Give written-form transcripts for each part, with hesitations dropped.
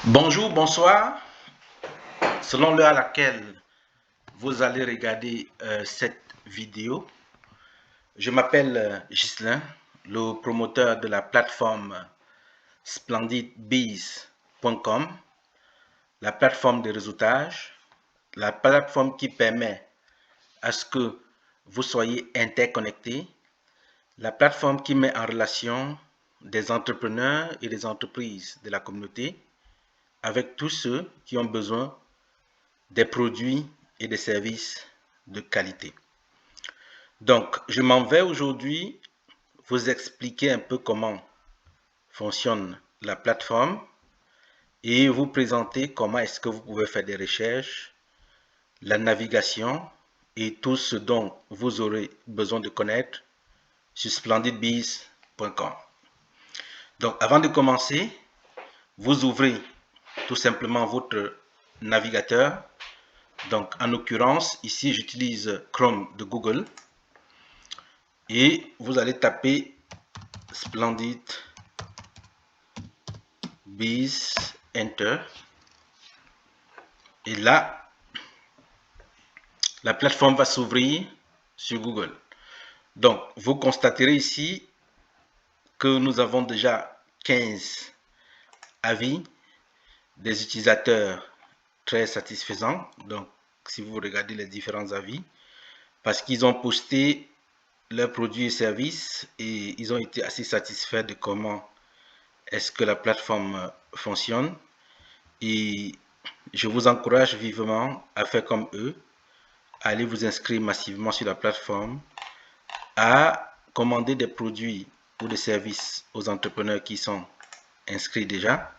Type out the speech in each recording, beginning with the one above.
Bonjour, bonsoir. Selon l'heure à laquelle vous allez regarder cette vidéo, je m'appelle Ghislain, le promoteur de la plateforme splendidbees.com, la plateforme de réseautage, la plateforme qui permet à ce que vous soyez interconnectés, la plateforme qui met en relation des entrepreneurs et des entreprises de la communauté avec tous ceux qui ont besoin des produits et des services de qualité. Donc, je m'en vais aujourd'hui vous expliquer un peu comment fonctionne la plateforme et vous présenter comment est-ce que vous pouvez faire des recherches, la navigation et tout ce dont vous aurez besoin de connaître sur splendidbees.com. Donc, avant de commencer, vous ouvrez tout simplement votre navigateur. Donc, en l'occurrence, ici, j'utilise Chrome de Google. Et vous allez taper Splendid Bees Enter. Et là, la plateforme va s'ouvrir sur Google. Donc, vous constaterez ici que nous avons déjà 15 avis des utilisateurs très satisfaisants. Donc, si vous regardez les différents avis, parce qu'ils ont posté leurs produits et services et ils ont été assez satisfaits de comment est-ce que la plateforme fonctionne. Et je vous encourage vivement à faire comme eux, à aller vous inscrire massivement sur la plateforme, à commander des produits ou des services aux entrepreneurs qui sont inscrits déjà.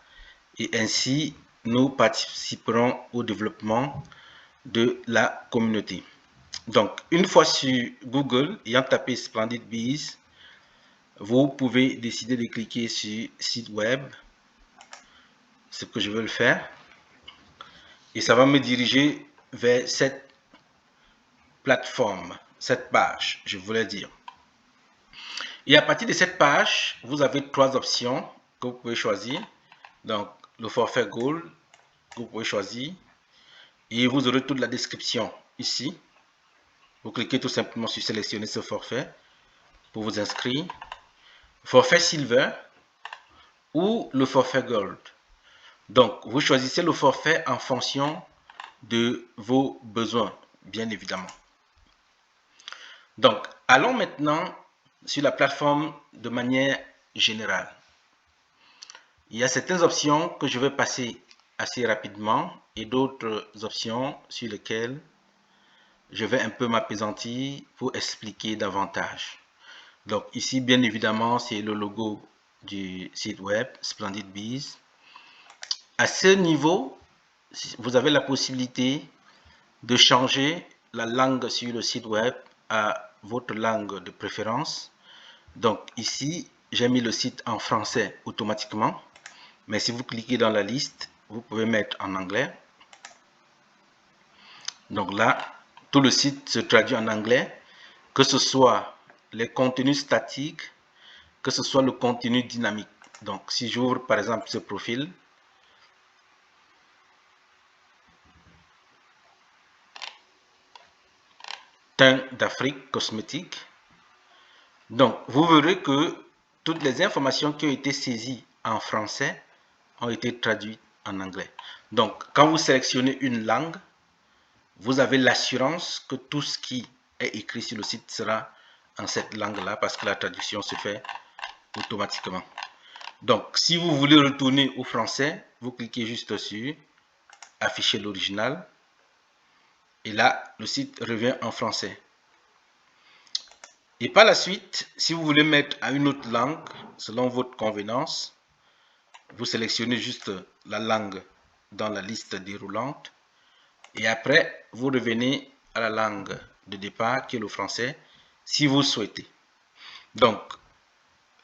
Et ainsi, nous participerons au développement de la communauté. Donc, une fois sur Google, ayant tapé Splendid Bees, vous pouvez décider de cliquer sur site web, ce que je veux le faire. Et ça va me diriger vers cette plateforme, cette page, je voulais dire. Et à partir de cette page, vous avez trois options que vous pouvez choisir. Donc, le forfait Gold, que vous pouvez choisir. Et vous aurez toute la description ici. Vous cliquez tout simplement sur sélectionner ce forfait pour vous inscrire. Forfait Silver ou le forfait Gold. Donc, vous choisissez le forfait en fonction de vos besoins, bien évidemment. Donc, allons maintenant sur la plateforme de manière générale. Il y a certaines options que je vais passer assez rapidement et d'autres options sur lesquelles je vais un peu m'appesantir pour expliquer davantage. Donc ici, bien évidemment, c'est le logo du site web Splendid Bees. À ce niveau, vous avez la possibilité de changer la langue sur le site web à votre langue de préférence. Donc ici, j'ai mis le site en français automatiquement. Mais si vous cliquez dans la liste, vous pouvez mettre en anglais. Donc là, tout le site se traduit en anglais, que ce soit les contenus statiques, que ce soit le contenu dynamique. Donc si j'ouvre par exemple ce profil, teint d'Afrique cosmétique, donc vous verrez que toutes les informations qui ont été saisies en français ont été traduites en anglais. Donc quand vous sélectionnez une langue, vous avez l'assurance que tout ce qui est écrit sur le site sera en cette langue-là parce que la traduction se fait automatiquement. Donc, si vous voulez retourner au français, vous cliquez juste sur afficher l'original et là, le site revient en français. Et par la suite, si vous voulez mettre à une autre langue, selon votre convenance, vous sélectionnez juste la langue dans la liste déroulante et après, vous revenez à la langue de départ qui est le français si vous souhaitez. Donc,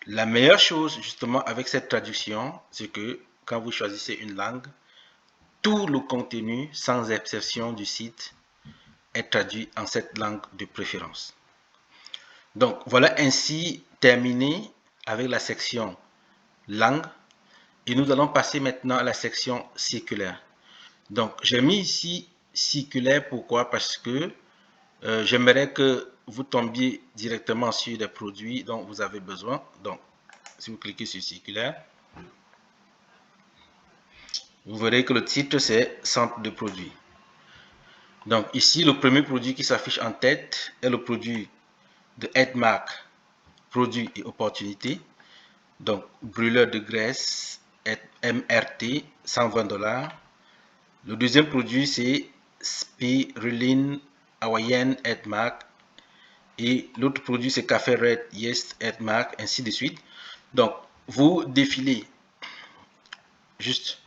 la meilleure chose justement avec cette traduction, c'est que quand vous choisissez une langue, tout le contenu sans exception du site est traduit en cette langue de préférence. Donc, voilà ainsi terminé avec la section langue. Et nous allons passer maintenant à la section circulaire. Donc, j'ai mis ici circulaire. Pourquoi? Parce que j'aimerais que vous tombiez directement sur des produits dont vous avez besoin. Donc, si vous cliquez sur circulaire, vous verrez que le titre, c'est centre de produits. Donc, ici, le premier produit qui s'affiche en tête est le produit de Headmark, produits et opportunités. Donc, brûleur de graisse MRT, 120 $. Le deuxième produit, c'est Spiruline Hawaiian Headmark. Et l'autre produit, c'est Café Red Yes Headmark, ainsi de suite. Donc, vous défilez juste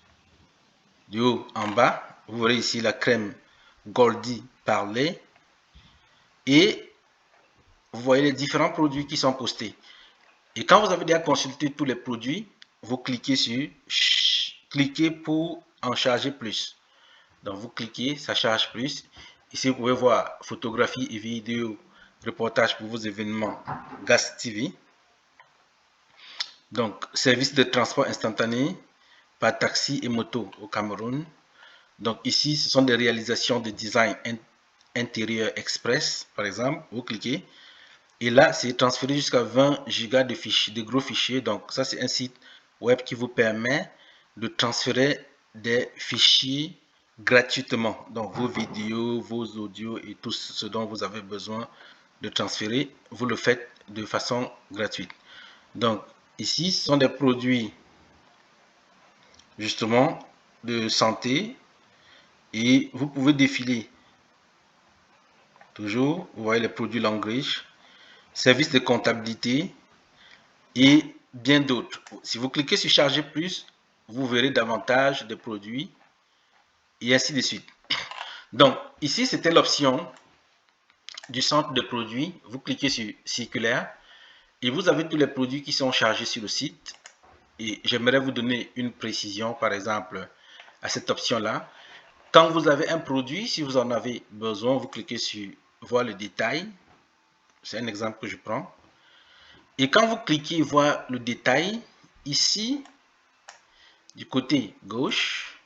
du haut en bas. Vous verrez ici la crème Goldie Parley. Et vous voyez les différents produits qui sont postés. Et quand vous avez déjà consulté tous les produits, vous cliquez sur cliquez pour en charger plus. Donc vous cliquez, ça charge plus. Ici vous pouvez voir photographie et vidéo, reportage pour vos événements Gas TV. Donc service de transport instantané par taxi et moto au Cameroun. Donc ici ce sont des réalisations de design intérieur express par exemple. Vous cliquez. Et là, c'est transféré jusqu'à 20 gigas de fichiers, de gros fichiers. Donc, ça, c'est un site web qui vous permet de transférer des fichiers gratuitement. Donc, vos vidéos, vos audios et tout ce dont vous avez besoin de transférer, vous le faites de façon gratuite. Donc, ici, ce sont des produits, justement, de santé. Et vous pouvez défiler. Toujours, vous voyez les produits Langridge. Service de comptabilité et bien d'autres. Si vous cliquez sur charger plus, vous verrez davantage de produits et ainsi de suite. Donc ici c'était l'option du centre de produits. Vous cliquez sur circulaire et vous avez tous les produits qui sont chargés sur le site. Et j'aimerais vous donner une précision par exemple à cette option là. Quand vous avez un produit, si vous en avez besoin, vous cliquez sur voir le détail. C'est un exemple que je prends. Et quand vous cliquez voir le détail, ici, du côté gauche,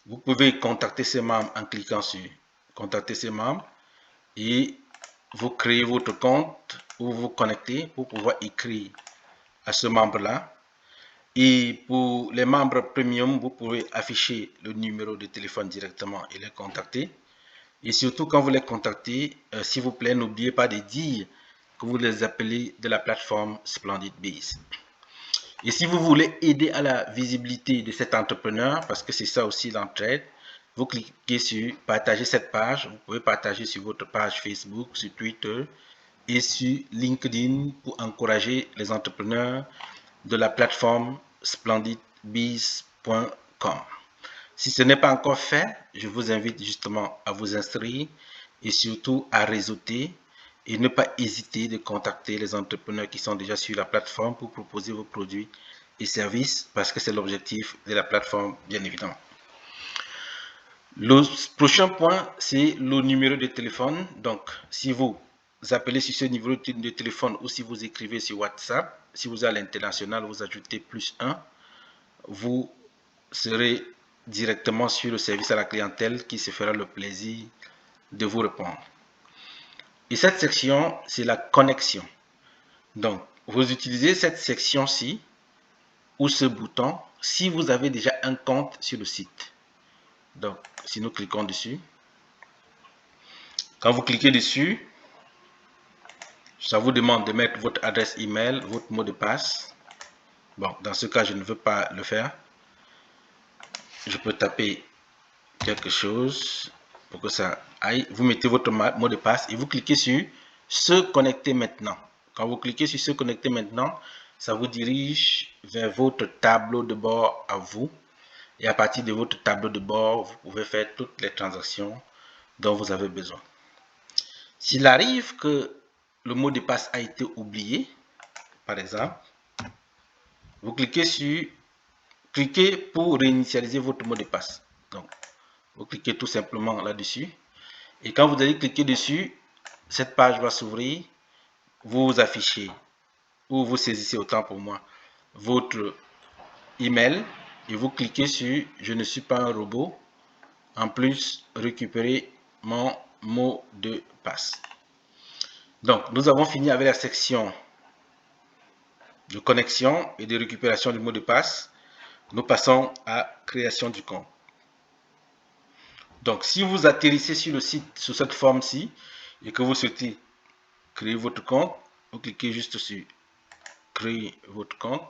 vous pouvez contacter ces membres en cliquant sur contacter ces membres et vous créez votre compte ou vous connectez pour pouvoir écrire à ce membre-là. Et pour les membres premium, vous pouvez afficher le numéro de téléphone directement et les contacter. Et surtout, quand vous les contactez, s'il vous plaît, n'oubliez pas de dire que vous les appelez de la plateforme Splendid Bees. Et si vous voulez aider à la visibilité de cet entrepreneur, parce que c'est ça aussi l'entraide, vous cliquez sur partager cette page. Vous pouvez partager sur votre page Facebook, sur Twitter et sur LinkedIn pour encourager les entrepreneurs de la plateforme splendidbees.com. Si ce n'est pas encore fait, je vous invite justement à vous inscrire et surtout à réseauter et ne pas hésiter de contacter les entrepreneurs qui sont déjà sur la plateforme pour proposer vos produits et services parce que c'est l'objectif de la plateforme, bien évidemment. Le prochain point, c'est le numéro de téléphone. Donc, si vous appelez sur ce numéro de téléphone ou si vous écrivez sur WhatsApp, si vous êtes à l'international, vous ajoutez +1, vous serez directement sur le service à la clientèle qui se fera le plaisir de vous répondre. Et cette section, c'est la connexion. Donc, vous utilisez cette section-ci ou ce bouton si vous avez déjà un compte sur le site. Donc, si nous cliquons dessus, quand vous cliquez dessus, ça vous demande de mettre votre adresse email, votre mot de passe. Bon, dans ce cas, je ne veux pas le faire. Je peux taper quelque chose pour que ça aille. Vous mettez votre mot de passe et vous cliquez sur se connecter maintenant. Quand vous cliquez sur se connecter maintenant, ça vous dirige vers votre tableau de bord à vous. Et à partir de votre tableau de bord, vous pouvez faire toutes les transactions dont vous avez besoin. S'il arrive que le mot de passe a été oublié, par exemple, vous cliquez pour réinitialiser votre mot de passe. Donc, vous cliquez tout simplement là-dessus. Et quand vous allez cliquer dessus, cette page va s'ouvrir. Vous affichez ou vous saisissez autant pour moi votre email et vous cliquez sur je ne suis pas un robot. En plus, récupérer mon mot de passe. Donc, nous avons fini avec la section de connexion et de récupération du mot de passe. Nous passons à création du compte. Donc, si vous atterrissez sur le site sous cette forme-ci et que vous souhaitez créer votre compte, vous cliquez juste sur créer votre compte.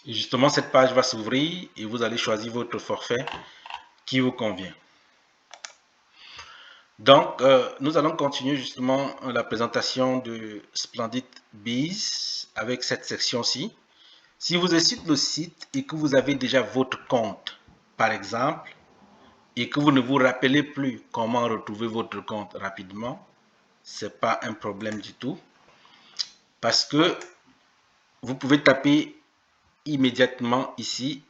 Et justement, cette page va s'ouvrir et vous allez choisir votre forfait qui vous convient. Donc, nous allons continuer justement la présentation de Splendid Biz avec cette section-ci. Si vous êtes sur le site et que vous avez déjà votre compte, par exemple, et que vous ne vous rappelez plus comment retrouver votre compte rapidement, ce n'est pas un problème du tout. Parce que vous pouvez taper immédiatement ici.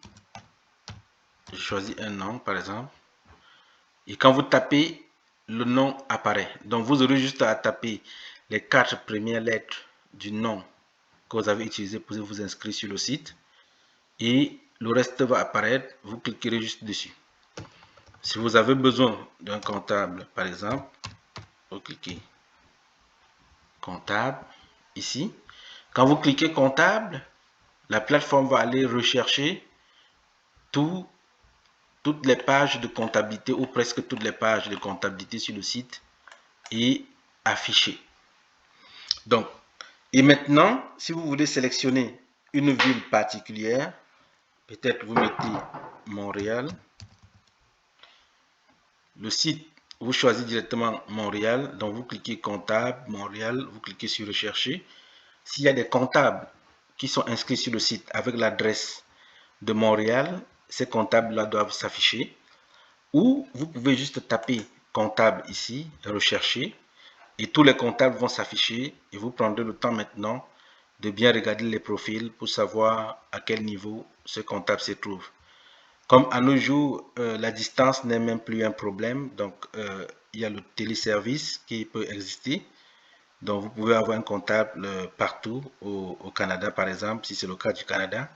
Je choisis un nom, par exemple. Et quand vous tapez, le nom apparaît. Donc, vous aurez juste à taper les 4 premières lettres du nom que vous avez utilisé pour vous inscrire sur le site. Et le reste va apparaître. Vous cliquerez juste dessus. Si vous avez besoin d'un comptable, par exemple, vous cliquez comptable ici. Quand vous cliquez comptable, la plateforme va aller rechercher toutes les pages de comptabilité ou presque toutes les pages de comptabilité sur le site et afficher. Donc, et maintenant, si vous voulez sélectionner une ville particulière, peut-être vous mettez Montréal. Le site, vous choisissez directement Montréal. Donc, vous cliquez comptable, Montréal, vous cliquez sur rechercher. S'il y a des comptables qui sont inscrits sur le site avec l'adresse de Montréal, ces comptables-là doivent s'afficher. Ou vous pouvez juste taper comptable ici, rechercher, et tous les comptables vont s'afficher et vous prendrez le temps maintenant de bien regarder les profils pour savoir à quel niveau ce comptable se trouve. Comme à nos jours, la distance n'est même plus un problème, donc il y a le téléservice qui peut exister. Donc vous pouvez avoir un comptable partout au Canada, par exemple, si c'est le cas du Canada,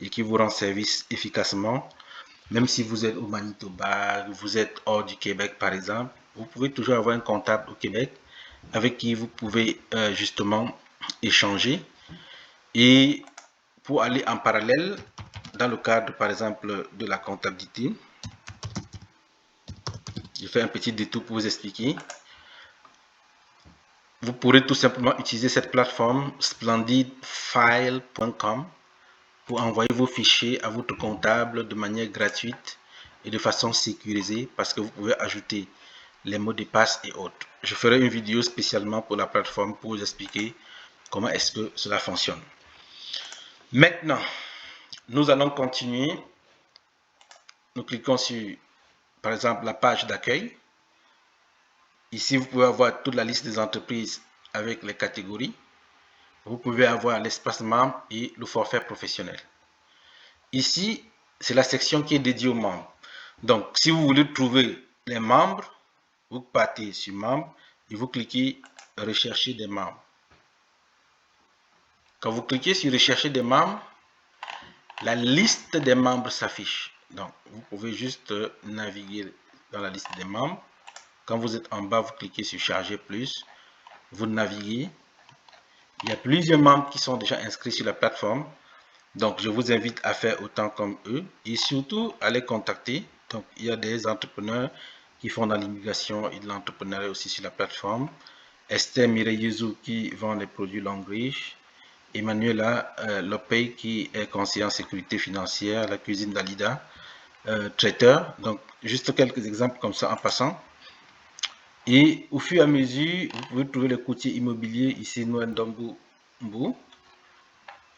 et qui vous rend service efficacement. Même si vous êtes au Manitoba, vous êtes hors du Québec, par exemple, vous pouvez toujours avoir un comptable au Québec avec qui vous pouvez justement échanger. Et pour aller en parallèle, dans le cadre, par exemple, de la comptabilité, je fais un petit détour pour vous expliquer. Vous pourrez tout simplement utiliser cette plateforme splendidfile.com pour envoyer vos fichiers à votre comptable de manière gratuite et de façon sécurisée parce que vous pouvez ajouter les mots de passe et autres. Je ferai une vidéo spécialement pour la plateforme pour vous expliquer comment est-ce que cela fonctionne. Maintenant, nous allons continuer. Nous cliquons sur, par exemple, la page d'accueil. Ici, vous pouvez avoir toute la liste des entreprises avec les catégories. Vous pouvez avoir l'espace membre et le forfait professionnel. Ici, c'est la section qui est dédiée aux membres. Donc, si vous voulez trouver les membres, vous partez sur membres et vous cliquez rechercher des membres. Quand vous cliquez sur rechercher des membres, la liste des membres s'affiche. Donc, vous pouvez juste naviguer dans la liste des membres. Quand vous êtes en bas, vous cliquez sur charger plus. Vous naviguez. Il y a plusieurs membres qui sont déjà inscrits sur la plateforme. Donc, je vous invite à faire autant comme eux et surtout à les contacter. Donc, il y a des entrepreneurs qui font dans l'immigration et de l'entrepreneuriat aussi sur la plateforme. Esther Mireyezu qui vend les produits Longreach. Emmanuela Lopey qui est conseiller en sécurité financière, la cuisine d'Alida, traiteur. Donc, juste quelques exemples comme ça en passant. Et au fur et à mesure, vous pouvez trouver les courtiers immobiliers ici, Noendombu Mbu.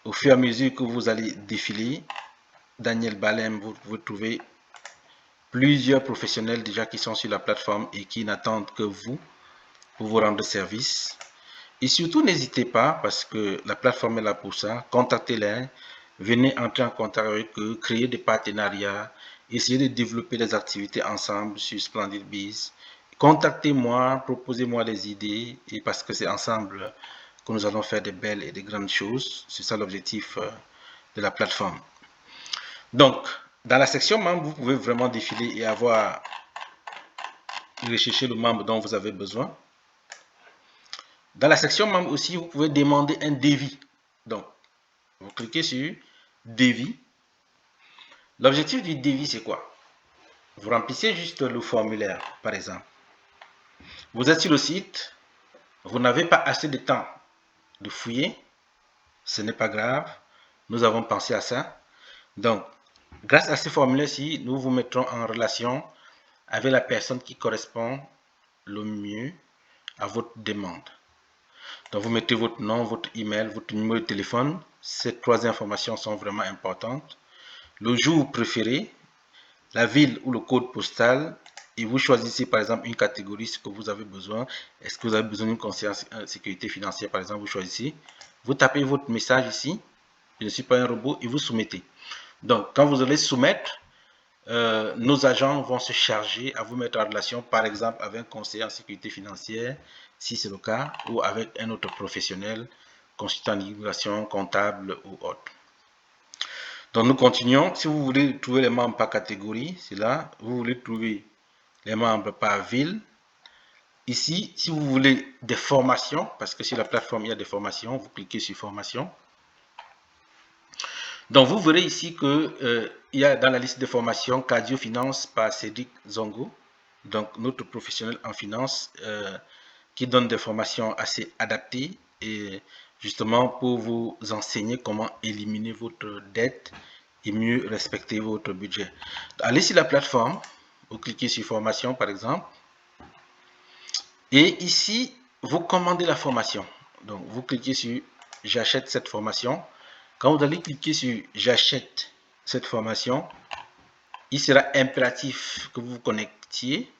Au fur et à mesure que vous allez défiler, Daniel Balem, vous pouvez trouver plusieurs professionnels déjà qui sont sur la plateforme et qui n'attendent que vous pour vous rendre service. Et surtout, n'hésitez pas, parce que la plateforme est là pour ça, contactez-les, venez entrer en contact avec eux, créer des partenariats, essayez de développer des activités ensemble sur Splendid Biz. Contactez-moi, proposez-moi des idées, et parce que c'est ensemble que nous allons faire de belles et de grandes choses. C'est ça l'objectif de la plateforme. Donc, dans la section membre, vous pouvez vraiment défiler et rechercher le membre dont vous avez besoin. Dans la section membre aussi, vous pouvez demander un devis. Donc, vous cliquez sur devis. L'objectif du devis, c'est quoi? Vous remplissez juste le formulaire, par exemple. Vous êtes sur le site, vous n'avez pas assez de temps de fouiller, ce n'est pas grave, nous avons pensé à ça. Donc, grâce à ce formulaire-ci, nous vous mettrons en relation avec la personne qui correspond le mieux à votre demande. Donc, vous mettez votre nom, votre email, votre numéro de téléphone. Ces trois informations sont vraiment importantes. Le jour préféré, la ville ou le code postal, et vous choisissez par exemple une catégorie, ce que vous avez besoin. Est-ce que vous avez besoin d'une sécurité financière, par exemple, vous choisissez. Vous tapez votre message ici, je ne suis pas un robot, et vous soumettez. Donc, quand vous allez soumettre, nos agents vont se charger à vous mettre en relation, par exemple, avec un conseiller en sécurité financière, si c'est le cas, ou avec un autre professionnel, consultant d'immigration, comptable ou autre. Donc, nous continuons. Si vous voulez trouver les membres par catégorie, c'est là. Vous voulez trouver les membres par ville. Ici, si vous voulez des formations, parce que sur la plateforme, il y a des formations, vous cliquez sur formation. Donc, vous verrez ici que il y a dans la liste de formations Cardio Finance par Cédric Zongo, donc notre professionnel en finance qui donne des formations assez adaptées et justement pour vous enseigner comment éliminer votre dette et mieux respecter votre budget. Allez sur la plateforme, vous cliquez sur formation par exemple, et ici vous commandez la formation. Donc vous cliquez sur j'achète cette formation. Quand vous allez cliquer sur j'achète cette formation, il sera impératif que vous vous connectiez.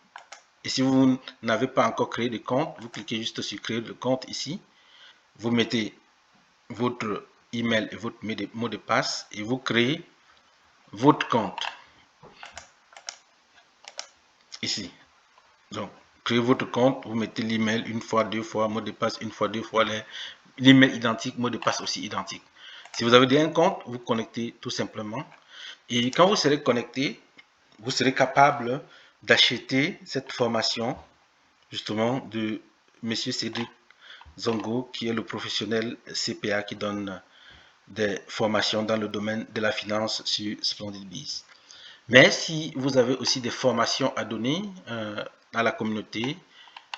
Et si vous n'avez pas encore créé de compte, vous cliquez juste sur créer le compte ici. Vous mettez votre email et votre mot de passe et vous créez votre compte ici. Donc, créez votre compte, vous mettez l'email une fois, deux fois, mot de passe une fois, deux fois, l'email identique, mot de passe aussi identique. Si vous avez déjà un compte, vous connectez tout simplement. Et quand vous serez connecté, vous serez capable d'acheter cette formation justement de Monsieur Cédric Zongo, qui est le professionnel CPA qui donne des formations dans le domaine de la finance sur SplendidBiz. Mais si vous avez aussi des formations à donner à la communauté,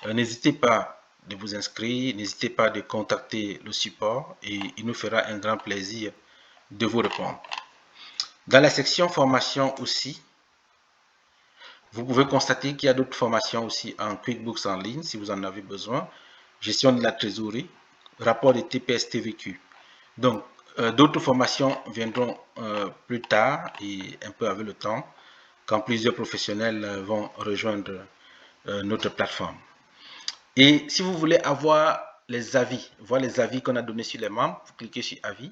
n'hésitez pas de vous inscrire, n'hésitez pas de contacter le support et il nous fera un grand plaisir de vous répondre. Dans la section formation aussi, vous pouvez constater qu'il y a d'autres formations aussi en QuickBooks en ligne si vous en avez besoin. Gestion de la trésorerie, rapport de TPS TVQ. Donc, d'autres formations viendront plus tard et un peu avec le temps, quand plusieurs professionnels vont rejoindre notre plateforme. Et si vous voulez avoir les avis, voir les avis qu'on a donnés sur les membres, vous cliquez sur avis.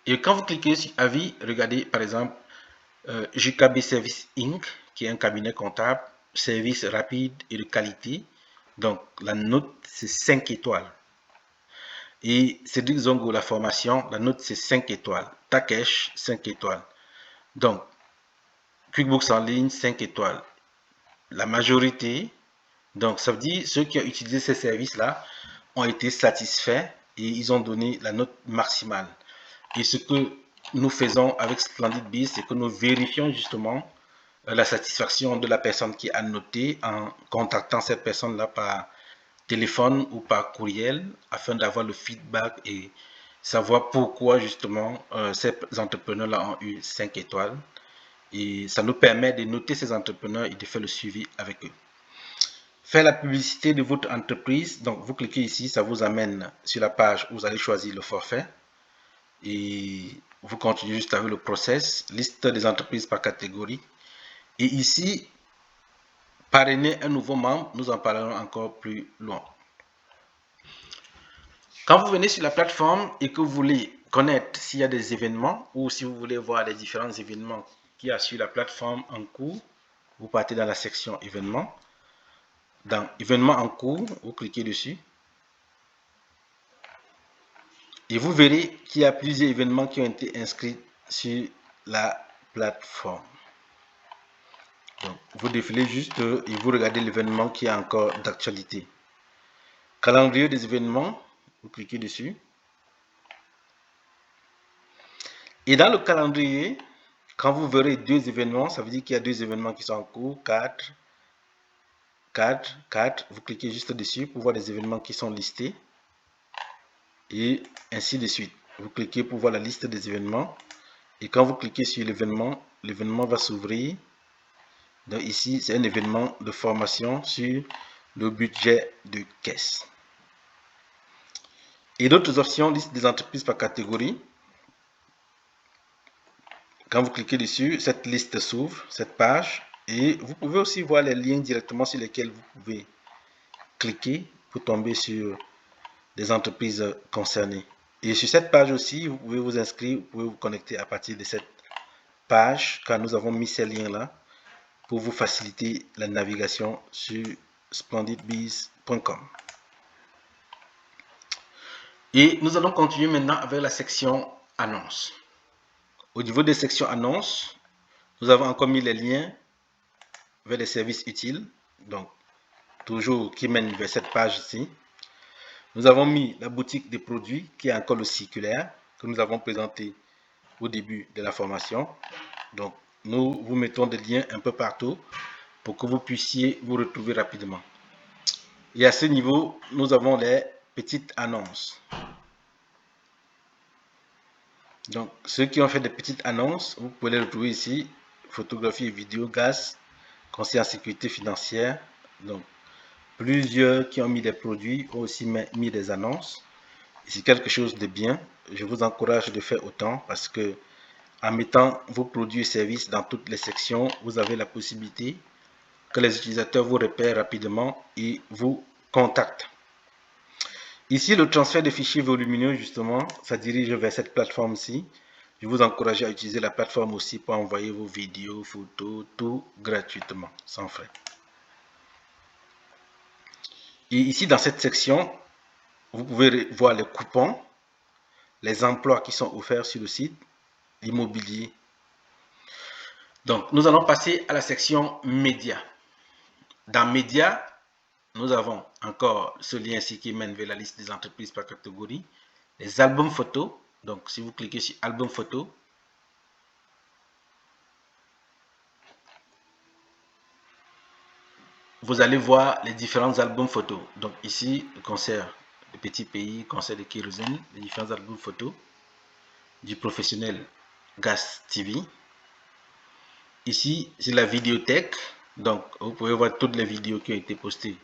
Et quand vous cliquez sur avis, regardez par exemple JKB Service Inc., qui est un cabinet comptable, service rapide et de qualité. Donc, la note, c'est 5 étoiles. Et Cédric Zongo, la formation, la note, c'est 5 étoiles. Takesh, 5 étoiles. Donc, QuickBooks en ligne, 5 étoiles. La majorité, donc ça veut dire ceux qui ont utilisé ces services-là ont été satisfaits et ils ont donné la note maximale. Et ce que nous faisons avec SplendidBiz, c'est que nous vérifions justement la satisfaction de la personne qui a noté en contactant cette personne-là par téléphone ou par courriel afin d'avoir le feedback et savoir pourquoi justement ces entrepreneurs-là ont eu 5 étoiles. Et ça nous permet de noter ces entrepreneurs et de faire le suivi avec eux. Faire la publicité de votre entreprise. Donc, vous cliquez ici, ça vous amène sur la page où vous allez choisir le forfait. Et vous continuez juste avec le process. Liste des entreprises par catégorie. Et ici, parrainer un nouveau membre, nous en parlerons encore plus loin. Quand vous venez sur la plateforme et que vous voulez connaître s'il y a des événements ou si vous voulez voir les différents événements qu'il y a sur la plateforme en cours, vous partez dans la section événements. Dans événements en cours, vous cliquez dessus. Et vous verrez qu'il y a plusieurs événements qui ont été inscrits sur la plateforme. Donc, vous défilez juste et vous regardez l'événement qui est encore d'actualité. Calendrier des événements, vous cliquez dessus. Et dans le calendrier, quand vous verrez 2 événements, ça veut dire qu'il y a 2 événements qui sont en cours, 4, vous cliquez juste dessus pour voir les événements qui sont listés. Et ainsi de suite. Vous cliquez pour voir la liste des événements. Et quand vous cliquez sur l'événement, l'événement va s'ouvrir. Donc ici, c'est un événement de formation sur le budget de caisse. Et d'autres options, liste des entreprises par catégorie. Quand vous cliquez dessus, cette liste s'ouvre, cette page. Et vous pouvez aussi voir les liens directement sur lesquels vous pouvez cliquer pour tomber sur des entreprises concernées. Et sur cette page aussi, vous pouvez vous inscrire, vous pouvez vous connecter à partir de cette page, car nous avons mis ces liens-là pour vous faciliter la navigation sur splendidbiz.com. Et nous allons continuer maintenant avec la section annonces. Au niveau des sections annonces, nous avons encore mis les liens vers les services utiles, donc toujours qui mènent vers cette page ici. Nous avons mis la boutique des produits qui est encore le circulaire que nous avons présenté au début de la formation. Donc, nous vous mettons des liens un peu partout pour que vous puissiez vous retrouver rapidement. Et à ce niveau, nous avons les petites annonces. Donc, ceux qui ont fait des petites annonces, vous pouvez les retrouver ici. Photographie et vidéo, gaz, conseil en sécurité financière. Donc, plusieurs qui ont mis des produits ont aussi mis des annonces. C'est quelque chose de bien. Je vous encourage de faire autant parce que en mettant vos produits et services dans toutes les sections, vous avez la possibilité que les utilisateurs vous repèrent rapidement et vous contactent. Ici, le transfert de fichiers volumineux, justement, ça dirige vers cette plateforme-ci. Je vous encourage à utiliser la plateforme aussi pour envoyer vos vidéos, photos, tout gratuitement, sans frais. Et ici, dans cette section, vous pouvez voir les coupons, les emplois qui sont offerts sur le site, l'immobilier. Donc, nous allons passer à la section médias. Dans médias, nous avons encore ce lien-ci qui mène vers la liste des entreprises par catégorie. Les albums photos. Donc, si vous cliquez sur album photo, vous allez voir les différents albums photos. Donc, ici, le concert de Petit Pays, concert de Kérosène, les différents albums photos du professionnel Gas TV. Ici, c'est la vidéothèque. Donc, vous pouvez voir toutes les vidéos qui ont été postées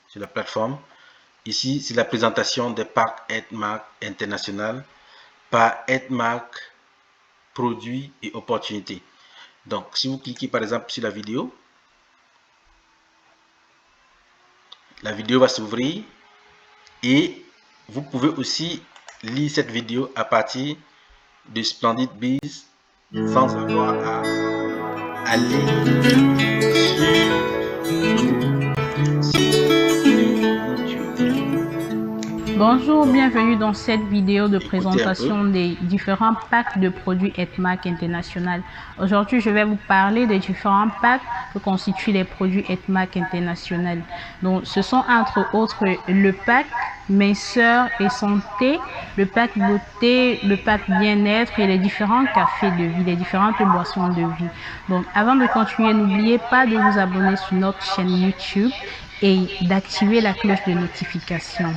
sur la plateforme. Ici, c'est la présentation des parcs Headmark International par Headmark produits et opportunités. Donc, si vous cliquez par exemple sur la vidéo va s'ouvrir et vous pouvez aussi lire cette vidéo à partir de Splendid Biz sans avoir à aller Bonjour, bienvenue dans cette vidéo de présentation des différents packs de produits Headmark International. Aujourd'hui, je vais vous parler des différents packs que constituent les produits Headmark International. Donc, ce sont entre autres le pack minceur et santé, le pack beauté, le pack bien-être et les différents cafés de vie, les différentes boissons de vie. Donc, avant de continuer, n'oubliez pas de vous abonner sur notre chaîne YouTube et d'activer la cloche de notification.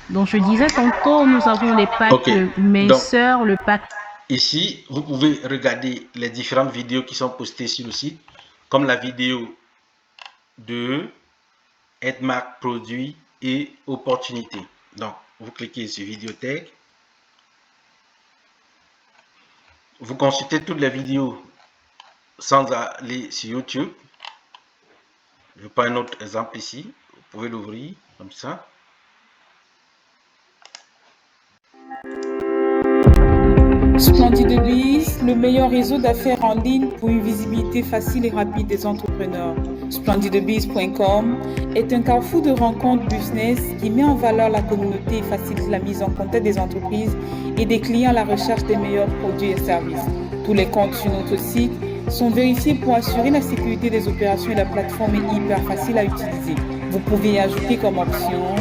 Donc, je disais tantôt, nous avons les packs minceur, le pack... Ici, vous pouvez regarder les différentes vidéos qui sont postées sur le site, comme la vidéo de Headmark produits et opportunités. Donc, vous cliquez sur Vidéothèque. Vous consultez toutes les vidéos sans aller sur YouTube. Je prends un autre exemple ici. Vous pouvez l'ouvrir comme ça. Splendid Biz, le meilleur réseau d'affaires en ligne pour une visibilité facile et rapide des entrepreneurs. SplendidBiz.com est un carrefour de rencontres business qui met en valeur la communauté et facilite la mise en contact des entreprises et des clients à la recherche des meilleurs produits et services. Tous les comptes sur notre site sont vérifiés pour assurer la sécurité des opérations et la plateforme est hyper facile à utiliser. Vous pouvez y ajouter comme option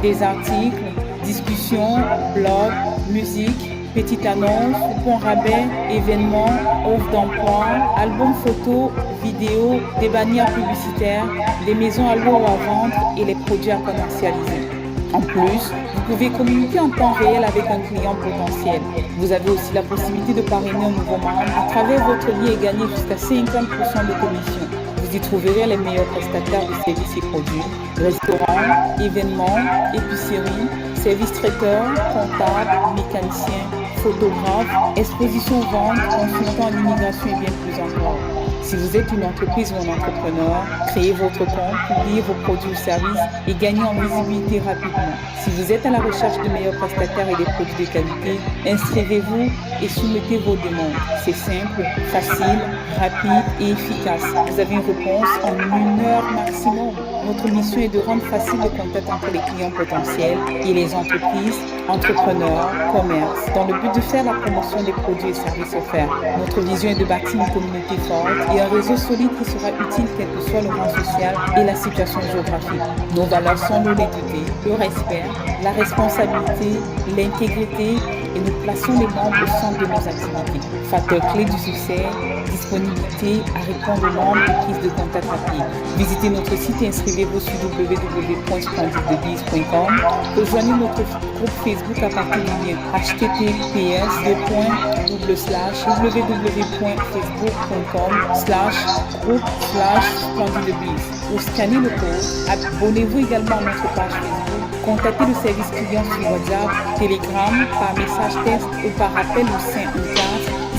des articles, discussions, blogs, musique, petites annonces, coupons rabais, événements, offres d'emploi, albums photos, vidéos, des bannières publicitaires, des maisons à louer ou à vendre et les produits à commercialiser. En plus, vous pouvez communiquer en temps réel avec un client potentiel. Vous avez aussi la possibilité de parrainer un nouveau membre à travers votre lien et gagner jusqu'à 50% de commission. Vous y trouverez les meilleurs prestataires de services et produits, restaurants, événements, épiceries, services traiteurs, comptables, mécaniciens, photographes, expositions ventes, consultants en immigration et bien plus encore. Si vous êtes une entreprise ou un entrepreneur, créez votre compte, publiez vos produits ou services et gagnez en visibilité rapidement. Si vous êtes à la recherche de meilleurs prestataires et des produits de qualité, inscrivez-vous et soumettez vos demandes. C'est simple, facile, rapide et efficace. Vous avez une réponse en 1 heure maximum. Notre mission est de rendre facile le contact entre les clients potentiels et les entreprises, entrepreneurs, commerces, dans le but de faire la promotion des produits et services offerts. Notre vision est de bâtir une communauté forte et un réseau solide qui sera utile quel que soit le rang social et la situation géographique. Nos valeurs sont l'honnêteté, le respect, la responsabilité, l'intégrité et nous plaçons les membres au centre de nos activités. Facteur clé du succès, disponibilité à répondre aux membres et prise de contact rapide. Visitez notre site et inscrivez-vous sur www.splendidbiz.com. Rejoignez notre groupe Facebook à partir du lien https://www.facebook.com/groupe/splendidbiz ou scannez le code. Abonnez-vous également à notre page Facebook. Contactez le service client sur WhatsApp, Telegram, par message texte ou par appel au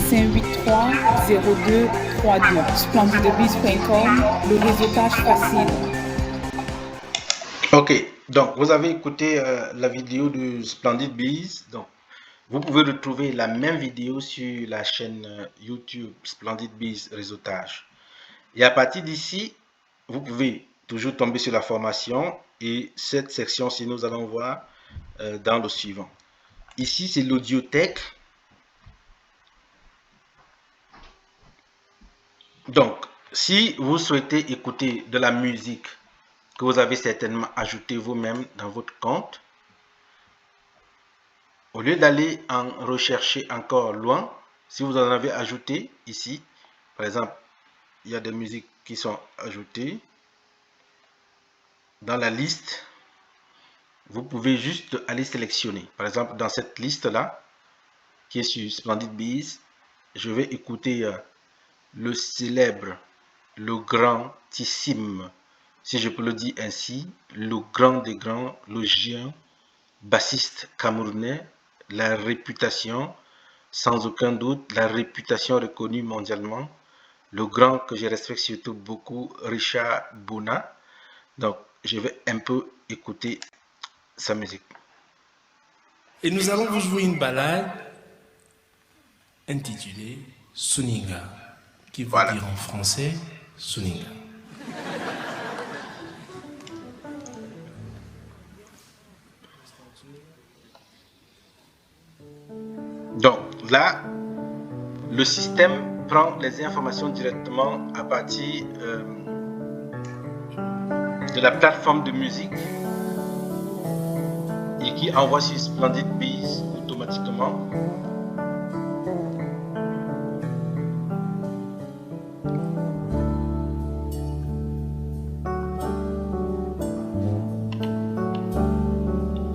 514-583-0232. SplendidBiz.com, le réseautage facile. Ok, donc vous avez écouté la vidéo de Splendid Biz. Donc, vous pouvez retrouver la même vidéo sur la chaîne YouTube Splendid Biz Réseautage. Et à partir d'ici, vous pouvez toujours tomber sur la formation et cette section-ci, nous allons voir dans le suivant. Ici, c'est l'audiothèque. Donc, si vous souhaitez écouter de la musique que vous avez certainement ajouté vous-même dans votre compte, au lieu d'aller en rechercher encore loin, si vous en avez ajouté ici, par exemple, il y a des musiques qui sont ajoutées dans la liste, vous pouvez juste aller sélectionner. Par exemple, dans cette liste-là, qui est sur Splendid Biz, je vais écouter le célèbre, le grandissime, si je peux le dire ainsi, le grand des grands, le géant, bassiste camerounais, la réputation, sans aucun doute, la réputation reconnue mondialement, le grand que je respecte surtout beaucoup, Richard Bouna. Donc, je vais un peu écouter sa musique. Et nous allons vous jouer une ballade intitulée Suninga, qui veut dire en français Suninga. Donc là, le système prend les informations directement à partir de la plateforme de musique et qui envoie sur Splendid Biz automatiquement.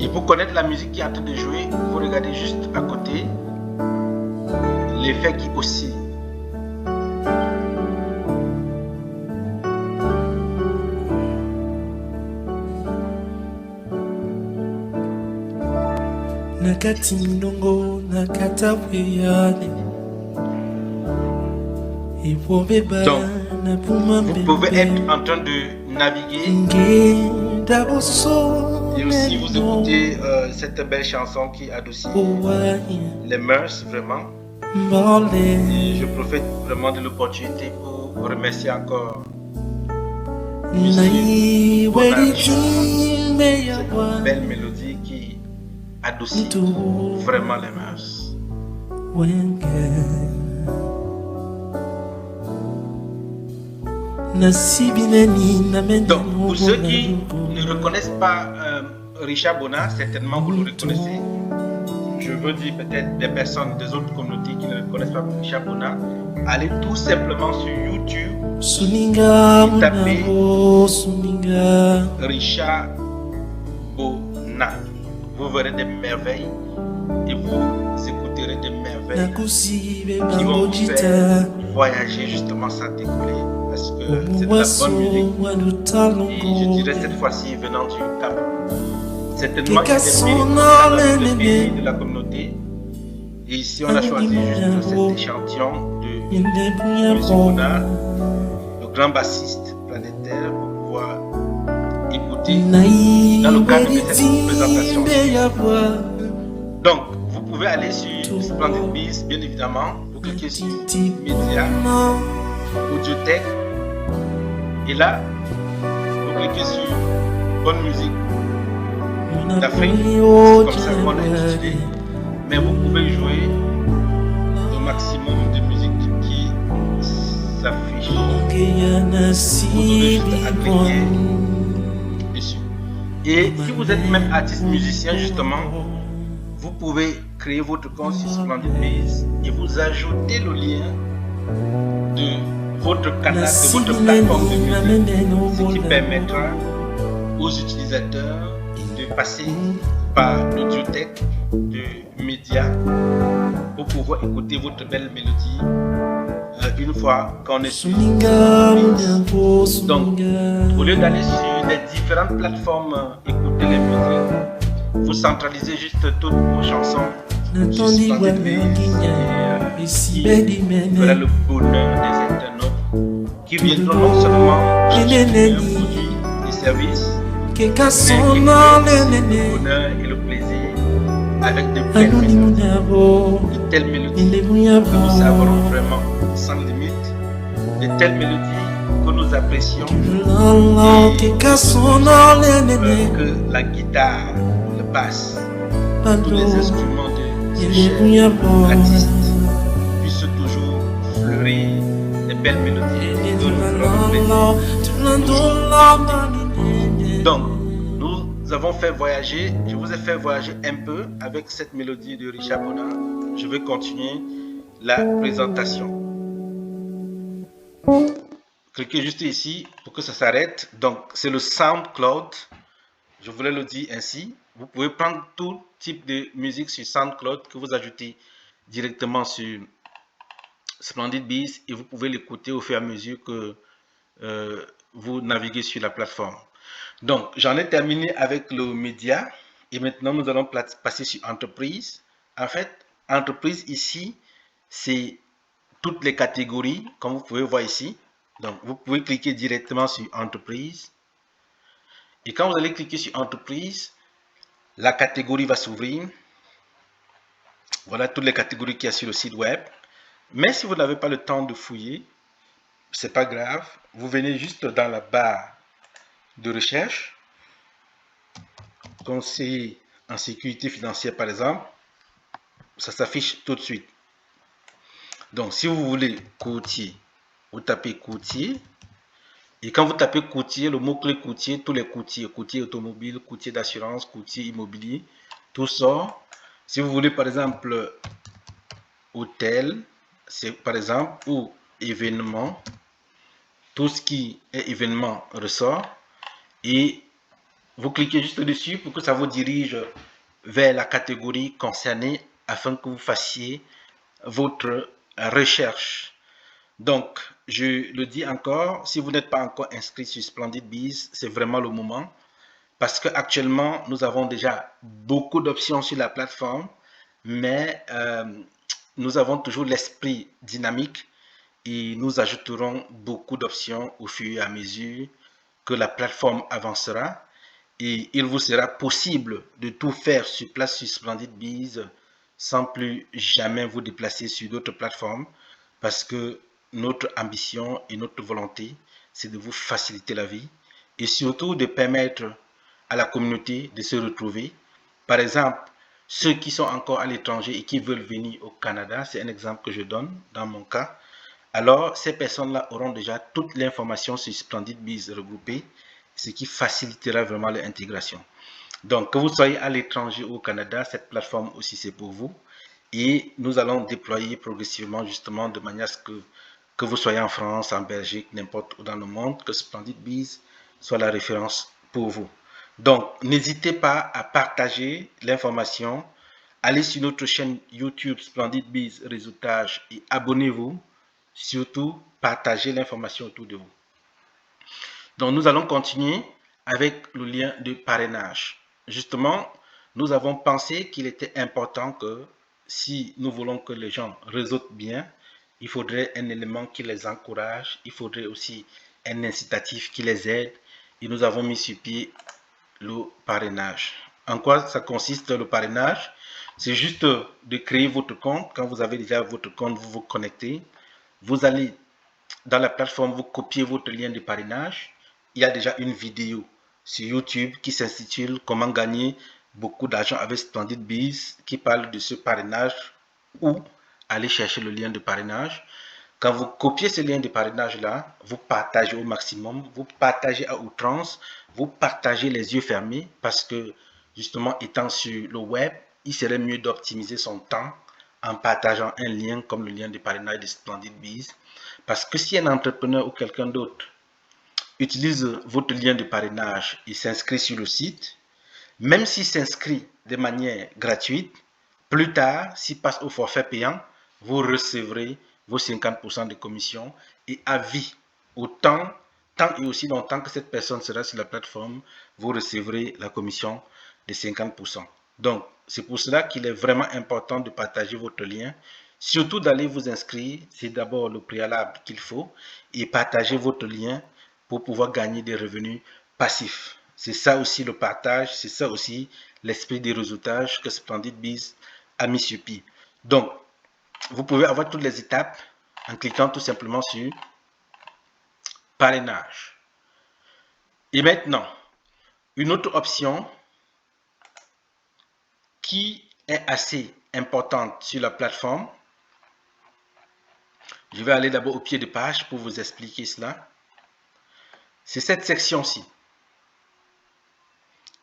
Et pour connaître la musique qui est en train de jouer, vous regardez juste à côté l'effet qui oscille. Donc, vous pouvez être en train de naviguer et aussi vous écoutez cette belle chanson qui adoucit les mœurs vraiment. Et je profite vraiment de l'opportunité pour remercier encore Monsieur Bonarcha, cette belle mélodie qui adoucit vraiment les mœurs. Donc, pour ceux qui ne reconnaissent pas Richard Bona, certainement vous le reconnaissez. Je veux dire peut-être des personnes des autres communautés qui ne connaissent pas Richard Bona, allez tout simplement sur YouTube et tapez Richard Bona. Vous verrez des merveilles et vous écouterez des merveilles qui vont vous faire voyager justement sans décoller, parce que c'est de la bonne musique. Et je dirais cette fois-ci venant du Cap. Certainement il y a des pays de la communauté. Et ici on a choisi juste cet échantillon de M. Bona, le grand bassiste planétaire, pour pouvoir écouter dans le cadre de cette présentation. Donc vous pouvez aller sur Splendid Bees, bien évidemment, vous cliquez sur Média, Audiothèque, et là vous cliquez sur Bonne musique d'Afrique, c'est comme ça qu'on l'a intitulé, mais vous pouvez jouer au maximum de musique qui s'affiche. Vous devez juste appuyer dessus. Et si vous êtes même artiste musicien justement, vous pouvez créer votre compte sur Splendid Bees et vous ajoutez le lien de votre canal, de votre plateforme de musique, ce qui permettra aux utilisateurs de passer par l'audiothèque de médias pour pouvoir écouter votre belle mélodie une fois qu'on est sur Bees. Donc, au lieu d'aller sur les différentes plateformes écouter les musiques, vous centralisez juste toutes vos chansons sur Splendid Bees et voilà le bonheur des internautes qui viendront non seulement chercher des produits et services, mais le bonheur et le plaisir avec de belles mélodies, de telles mélodies que nous savorons vraiment sans limite, de telles mélodies que nous apprécions, et que la guitare, le basse, tous les instruments de ces chers artistes puissent toujours fleurir de belles mélodies que nous ferons plaisir. Donc, nous avons fait voyager, je vous ai fait voyager un peu avec cette mélodie de Richard Bona. Je vais continuer la présentation. Cliquez juste ici pour que ça s'arrête. Donc, c'est le SoundCloud. Je voulais le dire ainsi. Vous pouvez prendre tout type de musique sur SoundCloud que vous ajoutez directement sur Splendid Bees et vous pouvez l'écouter au fur et à mesure que vous naviguez sur la plateforme. Donc, j'en ai terminé avec le média et maintenant nous allons passer sur entreprise. En fait, entreprise ici, c'est toutes les catégories, comme vous pouvez voir ici. Donc, vous pouvez cliquer directement sur entreprise. Et quand vous allez cliquer sur entreprise, la catégorie va s'ouvrir. Voilà toutes les catégories qu'il y a sur le site web. Mais si vous n'avez pas le temps de fouiller, c'est pas grave. Vous venez juste dans la barre de recherche, conseiller en sécurité financière par exemple, ça s'affiche tout de suite. Donc si vous voulez courtier, vous tapez courtier, et quand vous tapez courtier, le mot-clé courtier, tous les courtiers, courtier automobile, courtier d'assurance, courtier immobilier, tout sort. Si vous voulez par exemple hôtel, c'est par exemple, ou événement, tout ce qui est événement ressort. Et vous cliquez juste dessus pour que ça vous dirige vers la catégorie concernée afin que vous fassiez votre recherche. Donc, je le dis encore, si vous n'êtes pas encore inscrit sur Splendid Bees, c'est vraiment le moment parce qu'actuellement, nous avons déjà beaucoup d'options sur la plateforme, mais nous avons toujours l'esprit dynamique et nous ajouterons beaucoup d'options au fur et à mesure que la plateforme avancera et il vous sera possible de tout faire sur place sur Splendid Bees sans plus jamais vous déplacer sur d'autres plateformes parce que notre ambition et notre volonté, c'est de vous faciliter la vie et surtout de permettre à la communauté de se retrouver. Par exemple, ceux qui sont encore à l'étranger et qui veulent venir au Canada, c'est un exemple que je donne dans mon cas. Alors, ces personnes-là auront déjà toute l'information sur Splendid Biz regroupée, ce qui facilitera vraiment leur intégration. Donc, que vous soyez à l'étranger ou au Canada, cette plateforme aussi c'est pour vous. Et nous allons déployer progressivement justement de manière à ce que vous soyez en France, en Belgique, n'importe où dans le monde, que Splendid Biz soit la référence pour vous. Donc, n'hésitez pas à partager l'information. Allez sur notre chaîne YouTube Splendid Biz Réseautage et abonnez-vous. Surtout, partagez l'information autour de vous. Donc, nous allons continuer avec le lien de parrainage. Justement, nous avons pensé qu'il était important que si nous voulons que les gens réseautent bien, il faudrait un élément qui les encourage, il faudrait aussi un incitatif qui les aide. Et nous avons mis sur pied le parrainage. En quoi ça consiste le parrainage? C'est juste de créer votre compte. Quand vous avez déjà votre compte, vous vous connectez. Vous allez dans la plateforme, vous copiez votre lien de parrainage. Il y a déjà une vidéo sur YouTube qui s'intitule Comment gagner beaucoup d'argent avec Splendid Biz qui parle de ce parrainage ou aller chercher le lien de parrainage. Quand vous copiez ce lien de parrainage là, vous partagez au maximum, vous partagez à outrance, vous partagez les yeux fermés parce que justement étant sur le web, il serait mieux d'optimiser son temps en partageant un lien comme le lien de parrainage de Splendid Biz. Parce que si un entrepreneur ou quelqu'un d'autre utilise votre lien de parrainage et s'inscrit sur le site, même s'il s'inscrit de manière gratuite, plus tard, s'il passe au forfait payant, vous recevrez vos 50% de commission et à vie, autant, tant et aussi longtemps que cette personne sera sur la plateforme, vous recevrez la commission de 50%. Donc, c'est pour cela qu'il est vraiment important de partager votre lien, surtout d'aller vous inscrire, c'est d'abord le préalable qu'il faut, et partager votre lien pour pouvoir gagner des revenus passifs. C'est ça aussi le partage, c'est ça aussi l'esprit des réseautages que Splendid Biz a mis sur pied. Donc, vous pouvez avoir toutes les étapes en cliquant tout simplement sur parrainage. Et maintenant, une autre option qui est assez importante sur la plateforme. Je vais aller d'abord au pied de page pour vous expliquer cela. C'est cette section-ci.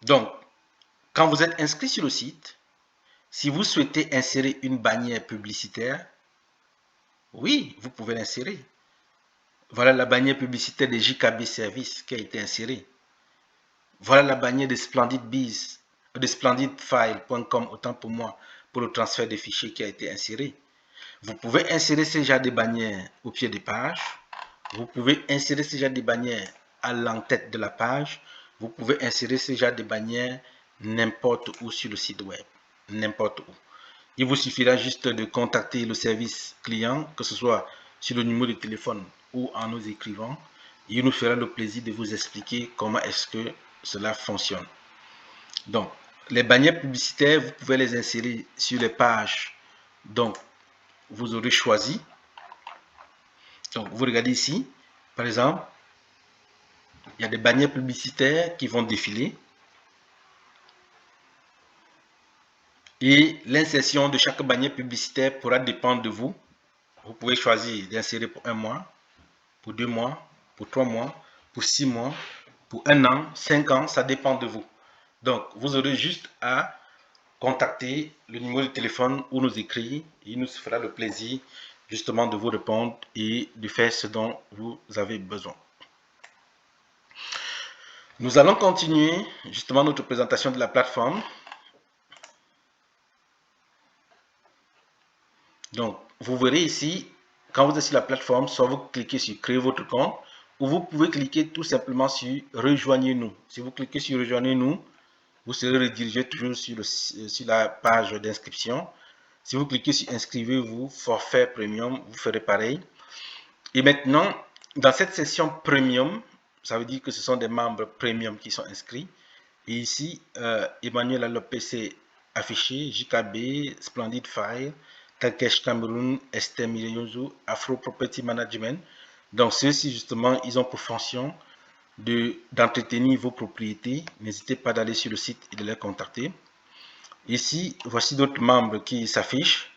Donc, quand vous êtes inscrit sur le site, si vous souhaitez insérer une bannière publicitaire, oui, vous pouvez l'insérer. Voilà la bannière publicitaire de JKB Service qui a été insérée. Voilà la bannière de Splendid Biz, de splendidfile.com, autant pour moi, pour le transfert des fichiers qui a été inséré. Vous pouvez insérer ce genre de bannière au pied des pages. Vous pouvez insérer ce genre de bannière à l'entête de la page. Vous pouvez insérer ce genre de bannière n'importe où sur le site web. N'importe où. Il vous suffira juste de contacter le service client, que ce soit sur le numéro de téléphone ou en nous écrivant. Il nous fera le plaisir de vous expliquer comment est-ce que cela fonctionne. Donc, les bannières publicitaires, vous pouvez les insérer sur les pages. Donc, vous aurez choisi. Donc, vous regardez ici, par exemple, il y a des bannières publicitaires qui vont défiler. Et l'insertion de chaque bannière publicitaire pourra dépendre de vous. Vous pouvez choisir d'insérer pour 1 mois, pour 2 mois, pour 3 mois, pour 6 mois, pour 1 an, 5 ans, ça dépend de vous. Donc, vous aurez juste à contacter le numéro de téléphone ou nous écrire. Il nous fera le plaisir justement de vous répondre et de faire ce dont vous avez besoin. Nous allons continuer justement notre présentation de la plateforme. Donc, vous verrez ici, quand vous êtes sur la plateforme, soit vous cliquez sur créer votre compte, ou vous pouvez cliquer tout simplement sur rejoignez-nous. Si vous cliquez sur rejoignez-nous, vous serez redirigé toujours sur la page d'inscription. Si vous cliquez sur inscrivez-vous, forfait premium, vous ferez pareil. Et maintenant, dans cette section premium, ça veut dire que ce sont des membres premium qui sont inscrits. Et ici, Emmanuel Alopé, c'est affichés, JKB, Splendid Fire, Takesh Cameroun, Esther Mireyozu, Afro Property Management. Donc ceux-ci justement, ils ont pour fonction d'entretenir vos propriétés. N'hésitez pas d'aller sur le site et de les contacter. Ici, voici d'autres membres qui s'affichent.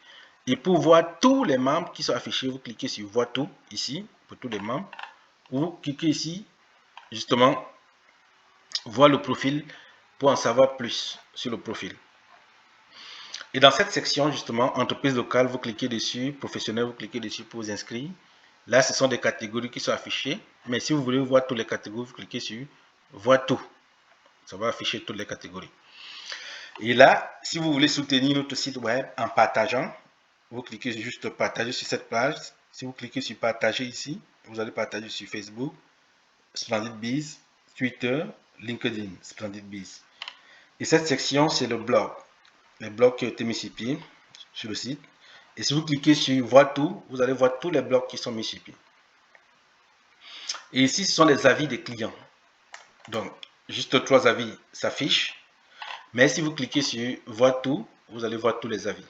Et pour voir tous les membres qui sont affichés, vous cliquez sur voir tout ici, pour tous les membres. Vous cliquez ici, justement, voir le profil pour en savoir plus sur le profil. Et dans cette section, justement, entreprise locale, vous cliquez dessus, professionnel, vous cliquez dessus pour vous inscrire. Là, ce sont des catégories qui sont affichées. Mais si vous voulez voir toutes les catégories, vous cliquez sur voir tout. Ça va afficher toutes les catégories. Et là, si vous voulez soutenir notre site web en partageant, vous cliquez juste partager sur cette page. Si vous cliquez sur partager ici, vous allez partager sur Facebook, Splendid Biz, Twitter, LinkedIn, Splendid Biz. Et cette section, c'est le blog. Les blogs qui ont été mis sur pied sur le site. Et si vous cliquez sur voir tout, vous allez voir tous les blogs qui sont mis sur pied. Et ici, ce sont les avis des clients. Donc, juste 3 avis s'affichent. Mais si vous cliquez sur voir tout, vous allez voir tous les avis.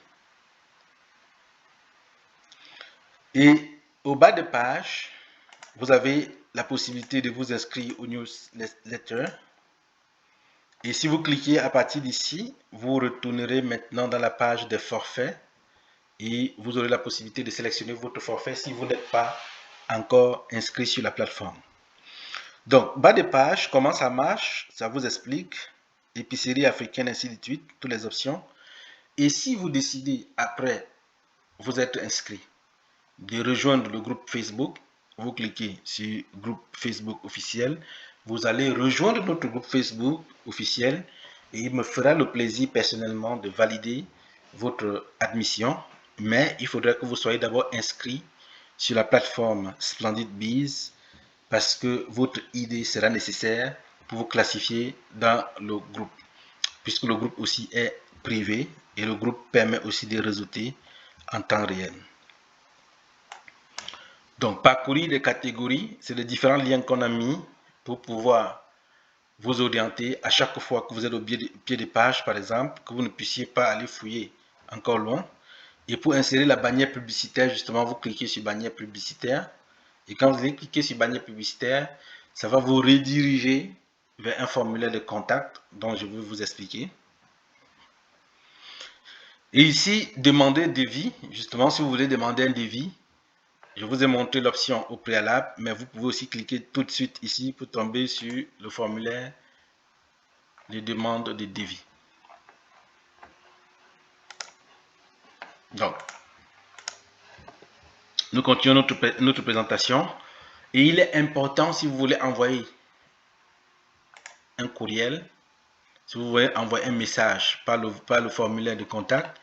Et au bas de page, vous avez la possibilité de vous inscrire au newsletter. Et si vous cliquez à partir d'ici, vous retournerez maintenant dans la page des forfaits et vous aurez la possibilité de sélectionner votre forfait si vous n'êtes pas encore inscrit sur la plateforme. Donc, bas de page, comment ça marche, ça vous explique, épicerie africaine, ainsi de suite, toutes les options. Et si vous décidez, après vous êtes inscrit, de rejoindre le groupe Facebook, vous cliquez sur groupe Facebook officiel, vous allez rejoindre notre groupe Facebook officiel et il me fera le plaisir personnellement de valider votre admission. Mais il faudrait que vous soyez d'abord inscrit sur la plateforme Splendid Biz parce que votre ID sera nécessaire pour vous classifier dans le groupe, puisque le groupe aussi est privé et le groupe permet aussi de réseauter en temps réel. Donc, parcourir les catégories, c'est les différents liens qu'on a mis pour pouvoir vous orienter à chaque fois que vous êtes au pied de page, par exemple, que vous ne puissiez pas aller fouiller encore loin. Et pour insérer la bannière publicitaire, justement, vous cliquez sur bannière publicitaire. Et quand vous allez cliquer sur bannière publicitaire, ça va vous rediriger vers un formulaire de contact dont je vais vous expliquer. Et ici, demander devis. Justement, si vous voulez demander un devis, je vous ai montré l'option au préalable, mais vous pouvez aussi cliquer tout de suite ici pour tomber sur le formulaire de demande de devis. Donc, nous continuons notre présentation. Et il est important, si vous voulez envoyer un courriel, si vous voulez envoyer un message par le formulaire de contact,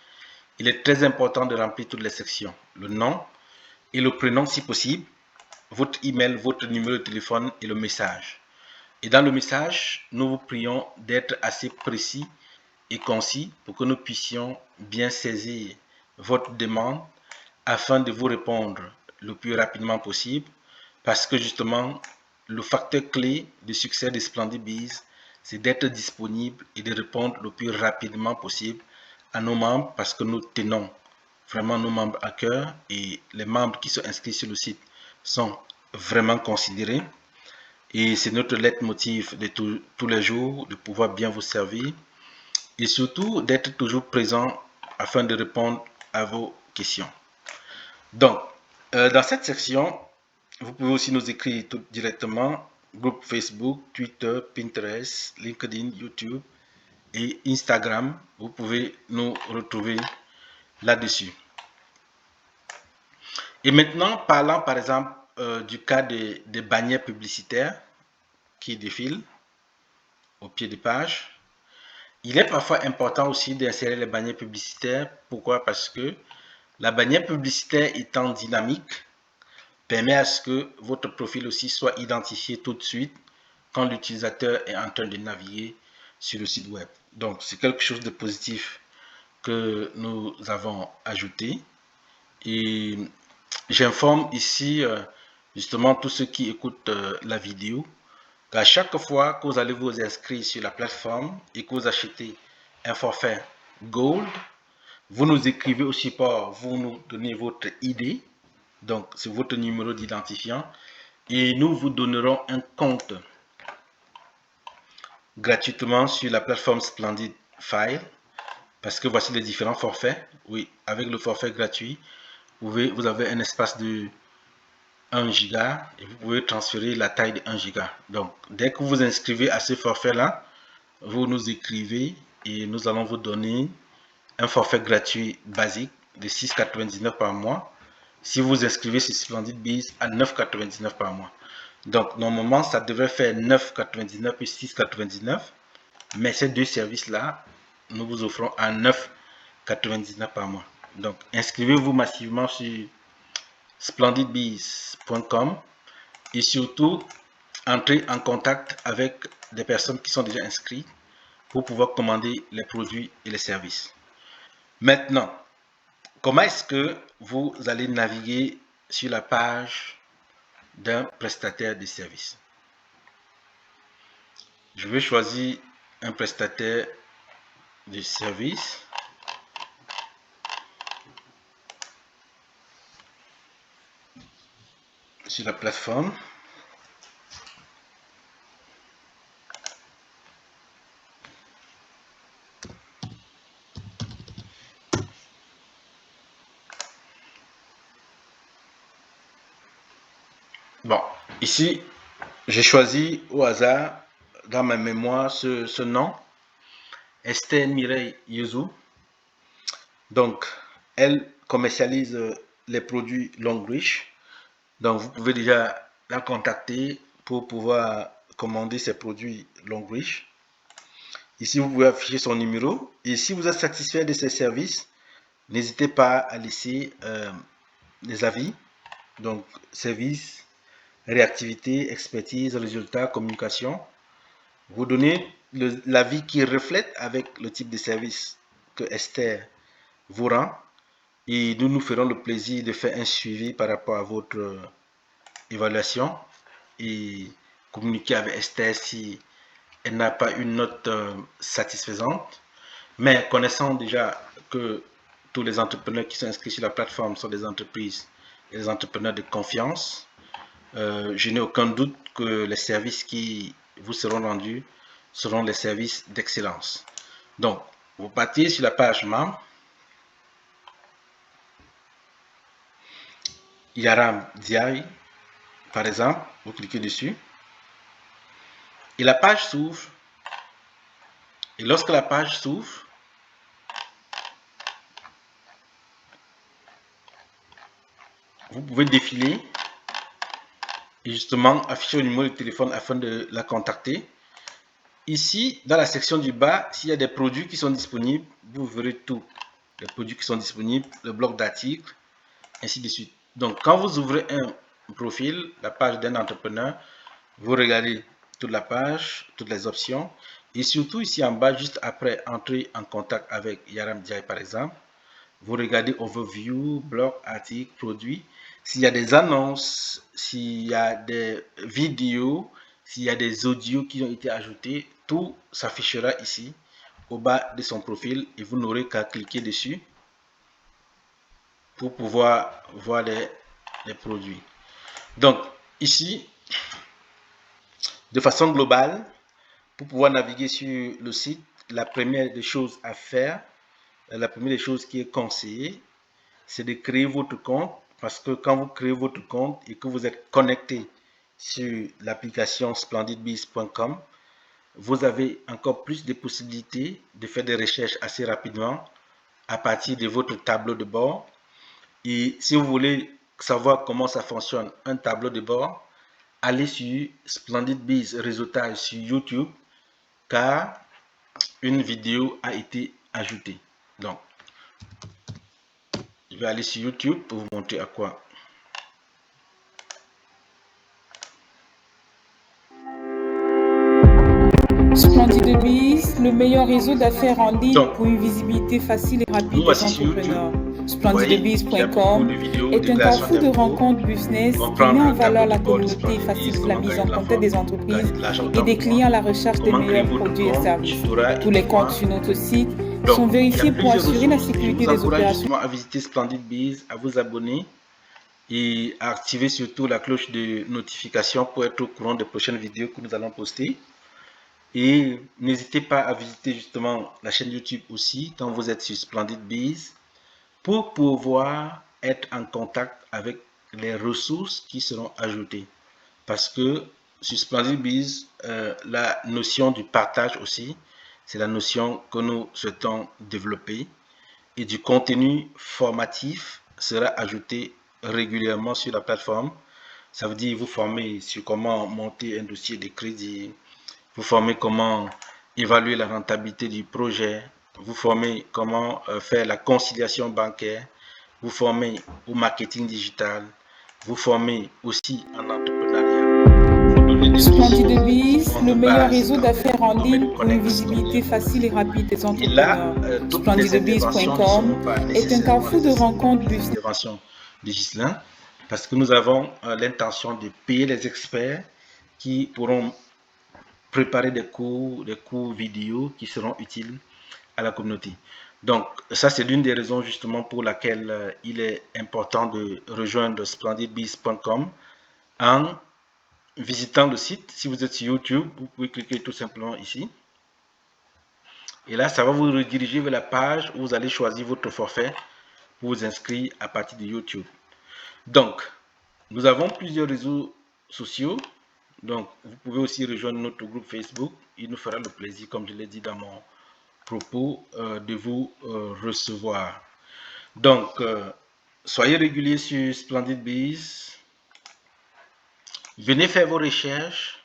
il est très important de remplir toutes les sections. Le nom et le prénom si possible, votre email, votre numéro de téléphone et le message. Et dans le message, nous vous prions d'être assez précis et concis pour que nous puissions bien saisir votre demande afin de vous répondre le plus rapidement possible, parce que justement, le facteur clé de succès de Splendid Biz, c'est d'être disponible et de répondre le plus rapidement possible à nos membres, parce que nous tenons vraiment nos membres à cœur et les membres qui sont inscrits sur le site sont vraiment considérés. Et c'est notre leitmotiv de tous les jours, de pouvoir bien vous servir et surtout d'être toujours présent afin de répondre à vos questions. Donc, dans cette section, vous pouvez aussi nous écrire tout directement, groupe Facebook, Twitter, Pinterest, LinkedIn, YouTube et Instagram. Vous pouvez nous retrouver là-dessus. Et maintenant, parlant par exemple du cas des bannières publicitaires qui défilent au pied de page, il est parfois important aussi d'insérer les bannières publicitaires. Pourquoi? Parce que la bannière publicitaire étant dynamique, permet à ce que votre profil aussi soit identifié tout de suite quand l'utilisateur est en train de naviguer sur le site web. Donc, c'est quelque chose de positif que nous avons ajouté. Et j'informe ici justement tous ceux qui écoutent la vidéo qu'à chaque fois que vous allez vous inscrire sur la plateforme et que vous achetez un forfait Gold. Vous nous écrivez au support, vous nous donnez votre ID, donc c'est votre numéro d'identifiant, et nous vous donnerons un compte gratuitement sur la plateforme Splendid File, parce que voici les différents forfaits. Oui, avec le forfait gratuit, vous avez un espace de 1 giga et vous pouvez transférer la taille de 1 giga. Donc, dès que vous vous inscrivez à ce forfait-là, vous nous écrivez et nous allons vous donner un forfait gratuit basique de 6,99 par mois. Si vous vous inscrivez sur SplendidBiz à 9,99 par mois. Donc, normalement, ça devrait faire 9,99 et 6,99. Mais ces deux services-là, nous vous offrons à 9,99 par mois. Donc, inscrivez-vous massivement sur splendidbiz.com et surtout, entrez en contact avec des personnes qui sont déjà inscrites pour pouvoir commander les produits et les services. Maintenant, comment est-ce que vous allez naviguer sur la page d'un prestataire de service? Je vais choisir un prestataire de service. Sur la plateforme. Bon, ici, j'ai choisi au hasard dans ma mémoire ce nom, Esther Mireille Yuzu. Donc, elle commercialise les produits Longreach. Donc, vous pouvez déjà la contacter pour pouvoir commander ces produits Longreach. Ici, vous pouvez afficher son numéro. Et si vous êtes satisfait de ses services, n'hésitez pas à laisser des avis. Donc, service, réactivité, expertise, résultats, communication. Vous donnez l'avis qui reflète avec le type de service que Esther vous rend. Et nous nous ferons le plaisir de faire un suivi par rapport à votre évaluation et communiquer avec Esther si elle n'a pas une note satisfaisante. Mais connaissant déjà que tous les entrepreneurs qui sont inscrits sur la plateforme sont des entreprises et des entrepreneurs de confiance, je n'ai aucun doute que les services qui vous seront rendus seront les services d'excellence. Donc, vous partez sur la page membre. Yaram Diaye, par exemple, vous cliquez dessus. Et la page s'ouvre. Et lorsque la page s'ouvre, vous pouvez défiler et justement afficher le numéro de téléphone afin de la contacter. Ici, dans la section du bas, s'il y a des produits qui sont disponibles, vous verrez tout. Les produits qui sont disponibles, le bloc d'articles, ainsi de suite. Donc, quand vous ouvrez un profil, la page d'un entrepreneur, vous regardez toute la page, toutes les options. Et surtout ici en bas, juste après entrer en contact avec Yaram Diaye par exemple, vous regardez Overview, blog, article, produit. S'il y a des annonces, s'il y a des vidéos, s'il y a des audios qui ont été ajoutés, tout s'affichera ici au bas de son profil et vous n'aurez qu'à cliquer dessus pour pouvoir voir les produits. Donc ici, de façon globale, pour pouvoir naviguer sur le site, la première des choses à faire, la première des choses qui est conseillée, c'est de créer votre compte, parce que quand vous créez votre compte et que vous êtes connecté sur l'application splendidbiz.com, vous avez encore plus de possibilités de faire des recherches assez rapidement à partir de votre tableau de bord. Et si vous voulez savoir comment ça fonctionne, un tableau de bord, allez sur SplendidBiz Réseautage sur YouTube, car une vidéo a été ajoutée. Donc, je vais aller sur YouTube pour vous montrer à quoi. SplendidBiz, le meilleur réseau d'affaires en ligne pour une visibilité facile et rapide des entrepreneurs. SplendidBiz.com est un carrefour de rencontres business qui met en valeur la communauté et facilite la mise en contact des entreprises et des clients à la recherche des meilleurs produits et services. Tous les comptes sur notre site sont vérifiés pour assurer la sécurité des opérations. Justement à visiter SplendidBiz, à vous abonner et à activer surtout la cloche de notification pour être au courant des prochaines vidéos que nous allons poster. Et n'hésitez pas à visiter justement la chaîne YouTube aussi quand vous êtes sur SplendidBiz pour pouvoir être en contact avec les ressources qui seront ajoutées. Parce que sur SplendidBiz, la notion du partage aussi, c'est la notion que nous souhaitons développer. Et du contenu formatif sera ajouté régulièrement sur la plateforme. Ça veut dire vous former sur comment monter un dossier de crédit, vous former comment évaluer la rentabilité du projet, vous former comment faire la conciliation bancaire, vous former au marketing digital, vous former aussi en entrepreneuriat. SplendidBiz, le meilleur réseau d'affaires en ligne pour une visibilité facile et rapide des entrepreneurs. SplendidBiz.com est un carrefour de rencontres business. De Ghislain, parce que nous avons l'intention de payer les experts qui pourront préparer des cours vidéo qui seront utiles à la communauté. Donc ça, c'est l'une des raisons justement pour laquelle il est important de rejoindre SplendidBiz.com en visitant le site. Si vous êtes sur YouTube, vous pouvez cliquer tout simplement ici. Et là, ça va vous rediriger vers la page où vous allez choisir votre forfait pour vous inscrire à partir de YouTube. Donc, nous avons plusieurs réseaux sociaux. Donc, vous pouvez aussi rejoindre notre groupe Facebook. Il nous fera le plaisir, comme je l'ai dit dans mon propos, de vous recevoir. Donc, soyez réguliers sur SplendidBiz. Venez faire vos recherches.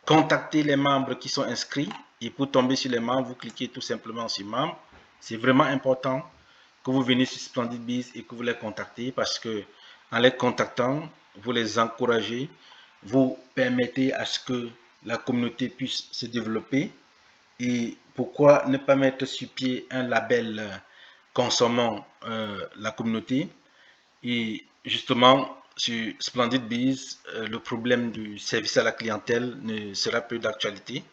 Contactez les membres qui sont inscrits. Et pour tomber sur les membres, vous cliquez tout simplement sur membres. C'est vraiment important que vous veniez sur SplendidBiz et que vous les contactez parce que en les contactant, vous les encouragez, vous permettez à ce que la communauté puisse se développer. Et pourquoi ne pas mettre sur pied un label consommant la communauté? Et justement, sur SplendidBiz, le problème du service à la clientèle ne sera plus d'actualité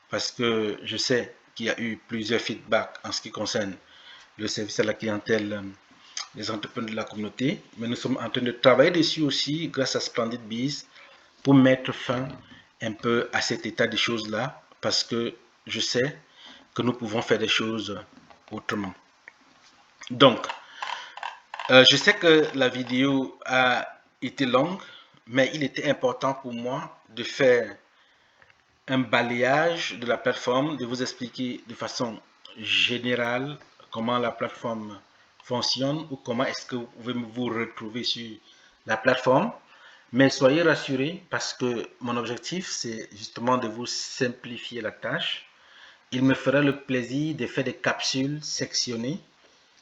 parce que je sais qu'il y a eu plusieurs feedbacks en ce qui concerne le service à la clientèle des entrepreneurs de la communauté, mais nous sommes en train de travailler dessus aussi grâce à SplendidBiz pour mettre fin un peu à cet état de choses là parce que je sais que nous pouvons faire des choses autrement. Donc, je sais que la vidéo a été longue, mais il était important pour moi de faire un balayage de la plateforme, de vous expliquer de façon générale comment la plateforme fonctionne ou comment est-ce que vous pouvez vous retrouver sur la plateforme. Mais soyez rassurés parce que mon objectif, c'est justement de vous simplifier la tâche. Il me fera le plaisir de faire des capsules sectionnées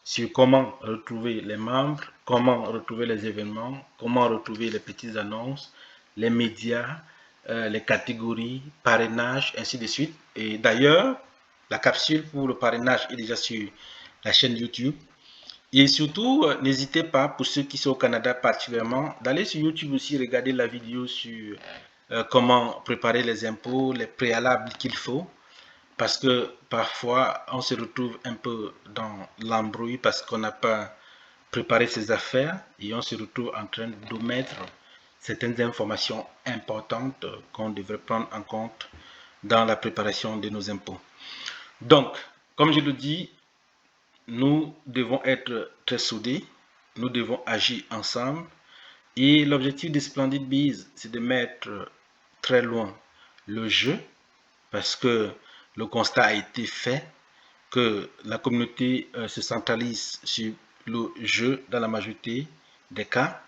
sur comment retrouver les membres, comment retrouver les événements, comment retrouver les petites annonces, les médias, les catégories, parrainage, ainsi de suite. Et d'ailleurs, la capsule pour le parrainage est déjà sur la chaîne YouTube. Et surtout, n'hésitez pas, pour ceux qui sont au Canada particulièrement, d'aller sur YouTube aussi regarder la vidéo sur comment préparer les impôts, les préalables qu'il faut. Parce que parfois, on se retrouve un peu dans l'embrouille parce qu'on n'a pas préparé ses affaires et on se retrouve en train d'omettre certaines informations importantes qu'on devrait prendre en compte dans la préparation de nos impôts. Donc, comme je le dis, nous devons être très soudés, nous devons agir ensemble et l'objectif de SplendidBiz, c'est de mettre très loin le jeu parce que le constat a été fait que la communauté se centralise sur le jeu dans la majorité des cas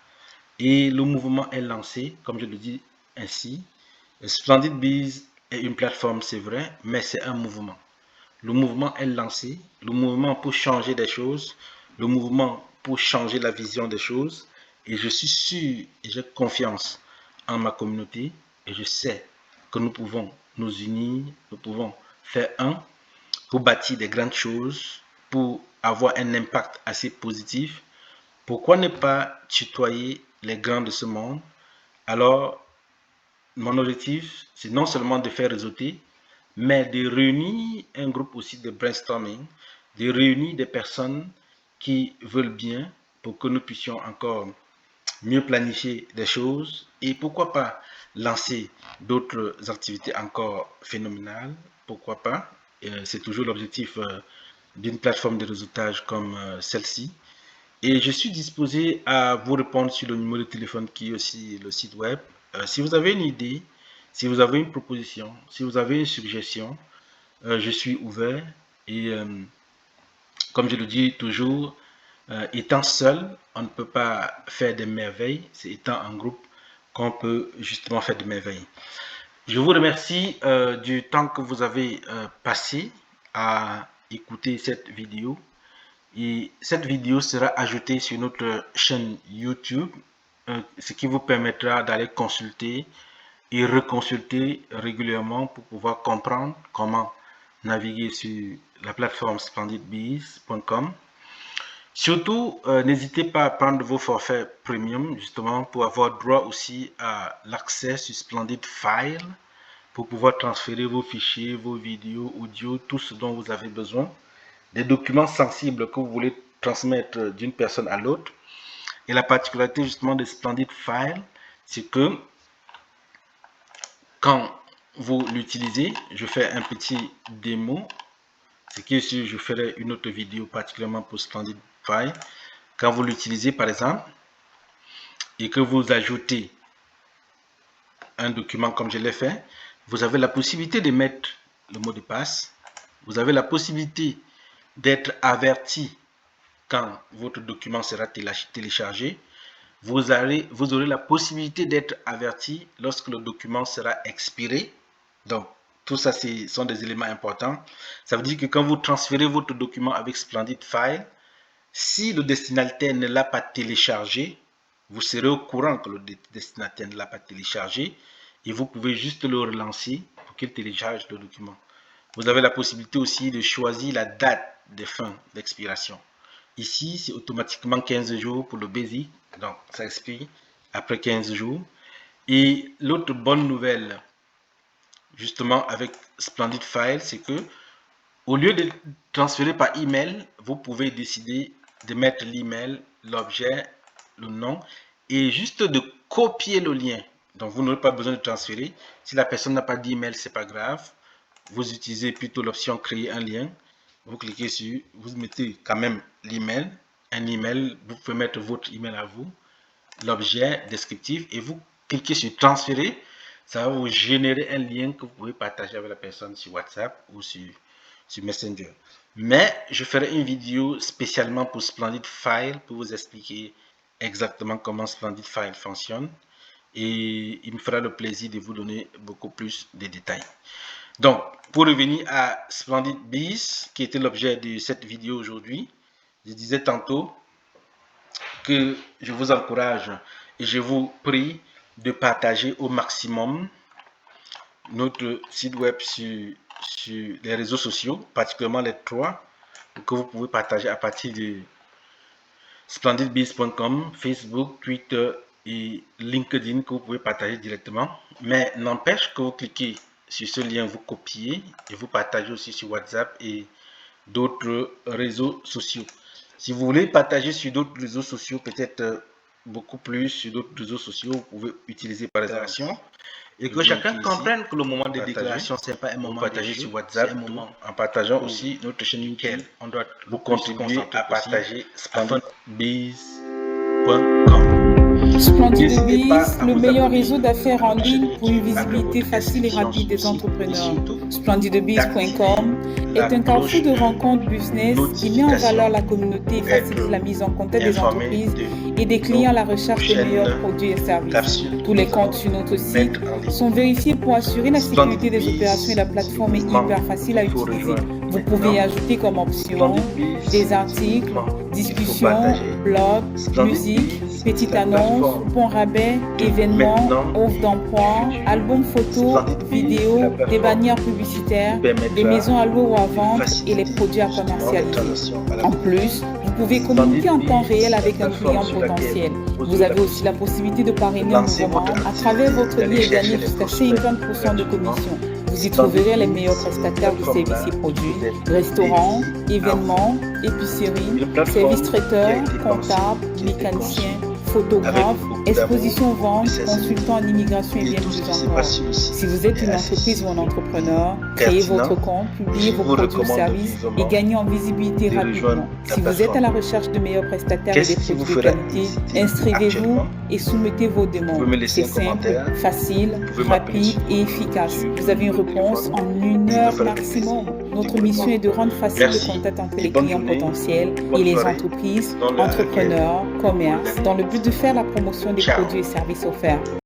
et le mouvement est lancé, comme je le dis ainsi. SplendidBiz est une plateforme, c'est vrai, mais c'est un mouvement. Le mouvement est lancé, le mouvement pour changer des choses, le mouvement pour changer la vision des choses et je suis sûr et j'ai confiance en ma communauté et je sais que nous pouvons nous unir, nous pouvons faire un pour bâtir des grandes choses, pour avoir un impact assez positif. Pourquoi ne pas tutoyer les grands de ce monde? Alors, mon objectif, c'est non seulement de faire réseauter, mais de réunir un groupe aussi de brainstorming, de réunir des personnes qui veulent bien pour que nous puissions encore mieux planifier des choses et pourquoi pas lancer d'autres activités encore phénoménales, pourquoi pas. C'est toujours l'objectif d'une plateforme de réseautage comme celle-ci. Et je suis disposé à vous répondre sur le numéro de téléphone qui est aussi le site web. Si vous avez une idée, si vous avez une proposition, si vous avez une suggestion, je suis ouvert. Et comme je le dis toujours, étant seul, on ne peut pas faire des merveilles. C'est étant en groupe qu'on peut justement faire des merveilles. Je vous remercie du temps que vous avez passé à écouter cette vidéo. Et cette vidéo sera ajoutée sur notre chaîne YouTube, ce qui vous permettra d'aller consulter et reconsulter régulièrement pour pouvoir comprendre comment naviguer sur la plateforme splendidbiz.com. Surtout, n'hésitez pas à prendre vos forfaits premium justement pour avoir droit aussi à l'accès sur Splendid File pour pouvoir transférer vos fichiers, vos vidéos, audio, tout ce dont vous avez besoin. Des documents sensibles que vous voulez transmettre d'une personne à l'autre. Et la particularité justement de Splendid File, c'est que quand vous l'utilisez, je fais un petit démo, ce qui est sûr, je ferai une autre vidéo particulièrement pour Splendid File. Quand vous l'utilisez par exemple, et que vous ajoutez un document comme je l'ai fait, vous avez la possibilité de mettre le mot de passe, vous avez la possibilité d'être averti quand votre document sera téléchargé. Vous aurez la possibilité d'être averti lorsque le document sera expiré. Donc, tout ça, ce sont des éléments importants. Ça veut dire que quand vous transférez votre document avec Splendid File, si le destinataire ne l'a pas téléchargé, vous serez au courant que le destinataire ne l'a pas téléchargé et vous pouvez juste le relancer pour qu'il télécharge le document. Vous avez la possibilité aussi de choisir la date de fin d'expiration. Ici, c'est automatiquement 15 jours pour le basic, donc ça expire après 15 jours. Et l'autre bonne nouvelle, justement avec Splendid File, c'est que au lieu de transférer par email, vous pouvez décider de mettre l'email, l'objet, le nom et juste de copier le lien. Donc vous n'aurez pas besoin de transférer. Si la personne n'a pas d'email, c'est pas grave. Vous utilisez plutôt l'option créer un lien. Vous cliquez sur, vous mettez quand même l'email, un email, vous pouvez mettre votre email à vous, l'objet descriptif et vous cliquez sur transférer. Ça va vous générer un lien que vous pouvez partager avec la personne sur WhatsApp ou sur Messenger. Mais je ferai une vidéo spécialement pour Splendid File pour vous expliquer exactement comment Splendid File fonctionne et il me fera le plaisir de vous donner beaucoup plus de détails. Donc, pour revenir à Splendid Biz, qui était l'objet de cette vidéo aujourd'hui, je disais tantôt que je vous encourage et je vous prie de partager au maximum notre site web sur les réseaux sociaux, particulièrement les 3, que vous pouvez partager à partir de splendidbiz.com, Facebook, Twitter et LinkedIn que vous pouvez partager directement. Mais n'empêche que vous cliquez sur ce lien, vous copiez et vous partagez aussi sur WhatsApp et d'autres réseaux sociaux. Si vous voulez partager sur d'autres réseaux sociaux, peut-être beaucoup plus sur d'autres réseaux sociaux, vous pouvez utiliser par réservation. Et que chacun comprenne que le moment de déclaration, c'est pas un moment partagé sur WhatsApp, un moment en partageant aussi notre chaîne YouTube. On doit vous contribuer à partager splendidbiz.com. Splendid Biz, le meilleur réseau d'affaires en ligne pour une visibilité facile et rapide des entrepreneurs. Splendidbiz.com est un carrefour de rencontres business qui met en valeur la communauté et facilite la mise en contact des entreprises et des clients à la recherche des meilleurs produits et services. Tous les comptes sur notre site sont vérifiés pour assurer la sécurité des opérations et la plateforme est hyper facile à utiliser. Vous pouvez y ajouter comme option des articles, discussions, blogs, musique, petites annonces, bons rabais, événements, offres d'emploi, albums photos, vidéos, des bannières publicitaires, des maisons à louer ou à vendre et les produits à commercialiser. En plus, vous pouvez communiquer en temps réel avec un client potentiel. Vous avez aussi la possibilité de parrainer un nouveau membre à travers votre lien et gagner jusqu'à 50% de commission. Vous y trouverez les meilleurs prestataires de services et produits, restaurants, événements, épiceries, services traiteurs, comptables, mécaniciens, photographes, expositions vente, consultants en immigration et bien plus encore. Si vous êtes une entreprise ou un entrepreneur, créez votre compte, publiez vos produits ou services et gagnez en visibilité rapidement. Si vous êtes à la recherche de meilleurs prestataires et des produits de qualité, inscrivez-vous et soumettez vos demandes. C'est simple, facile, rapide et efficace. Vous avez une réponse en 1 heure maximum. Notre mission est de rendre facile le contact entre les clients potentiels et les entreprises, entrepreneurs, commerces, dans le but de faire la promotion des produits et services offerts.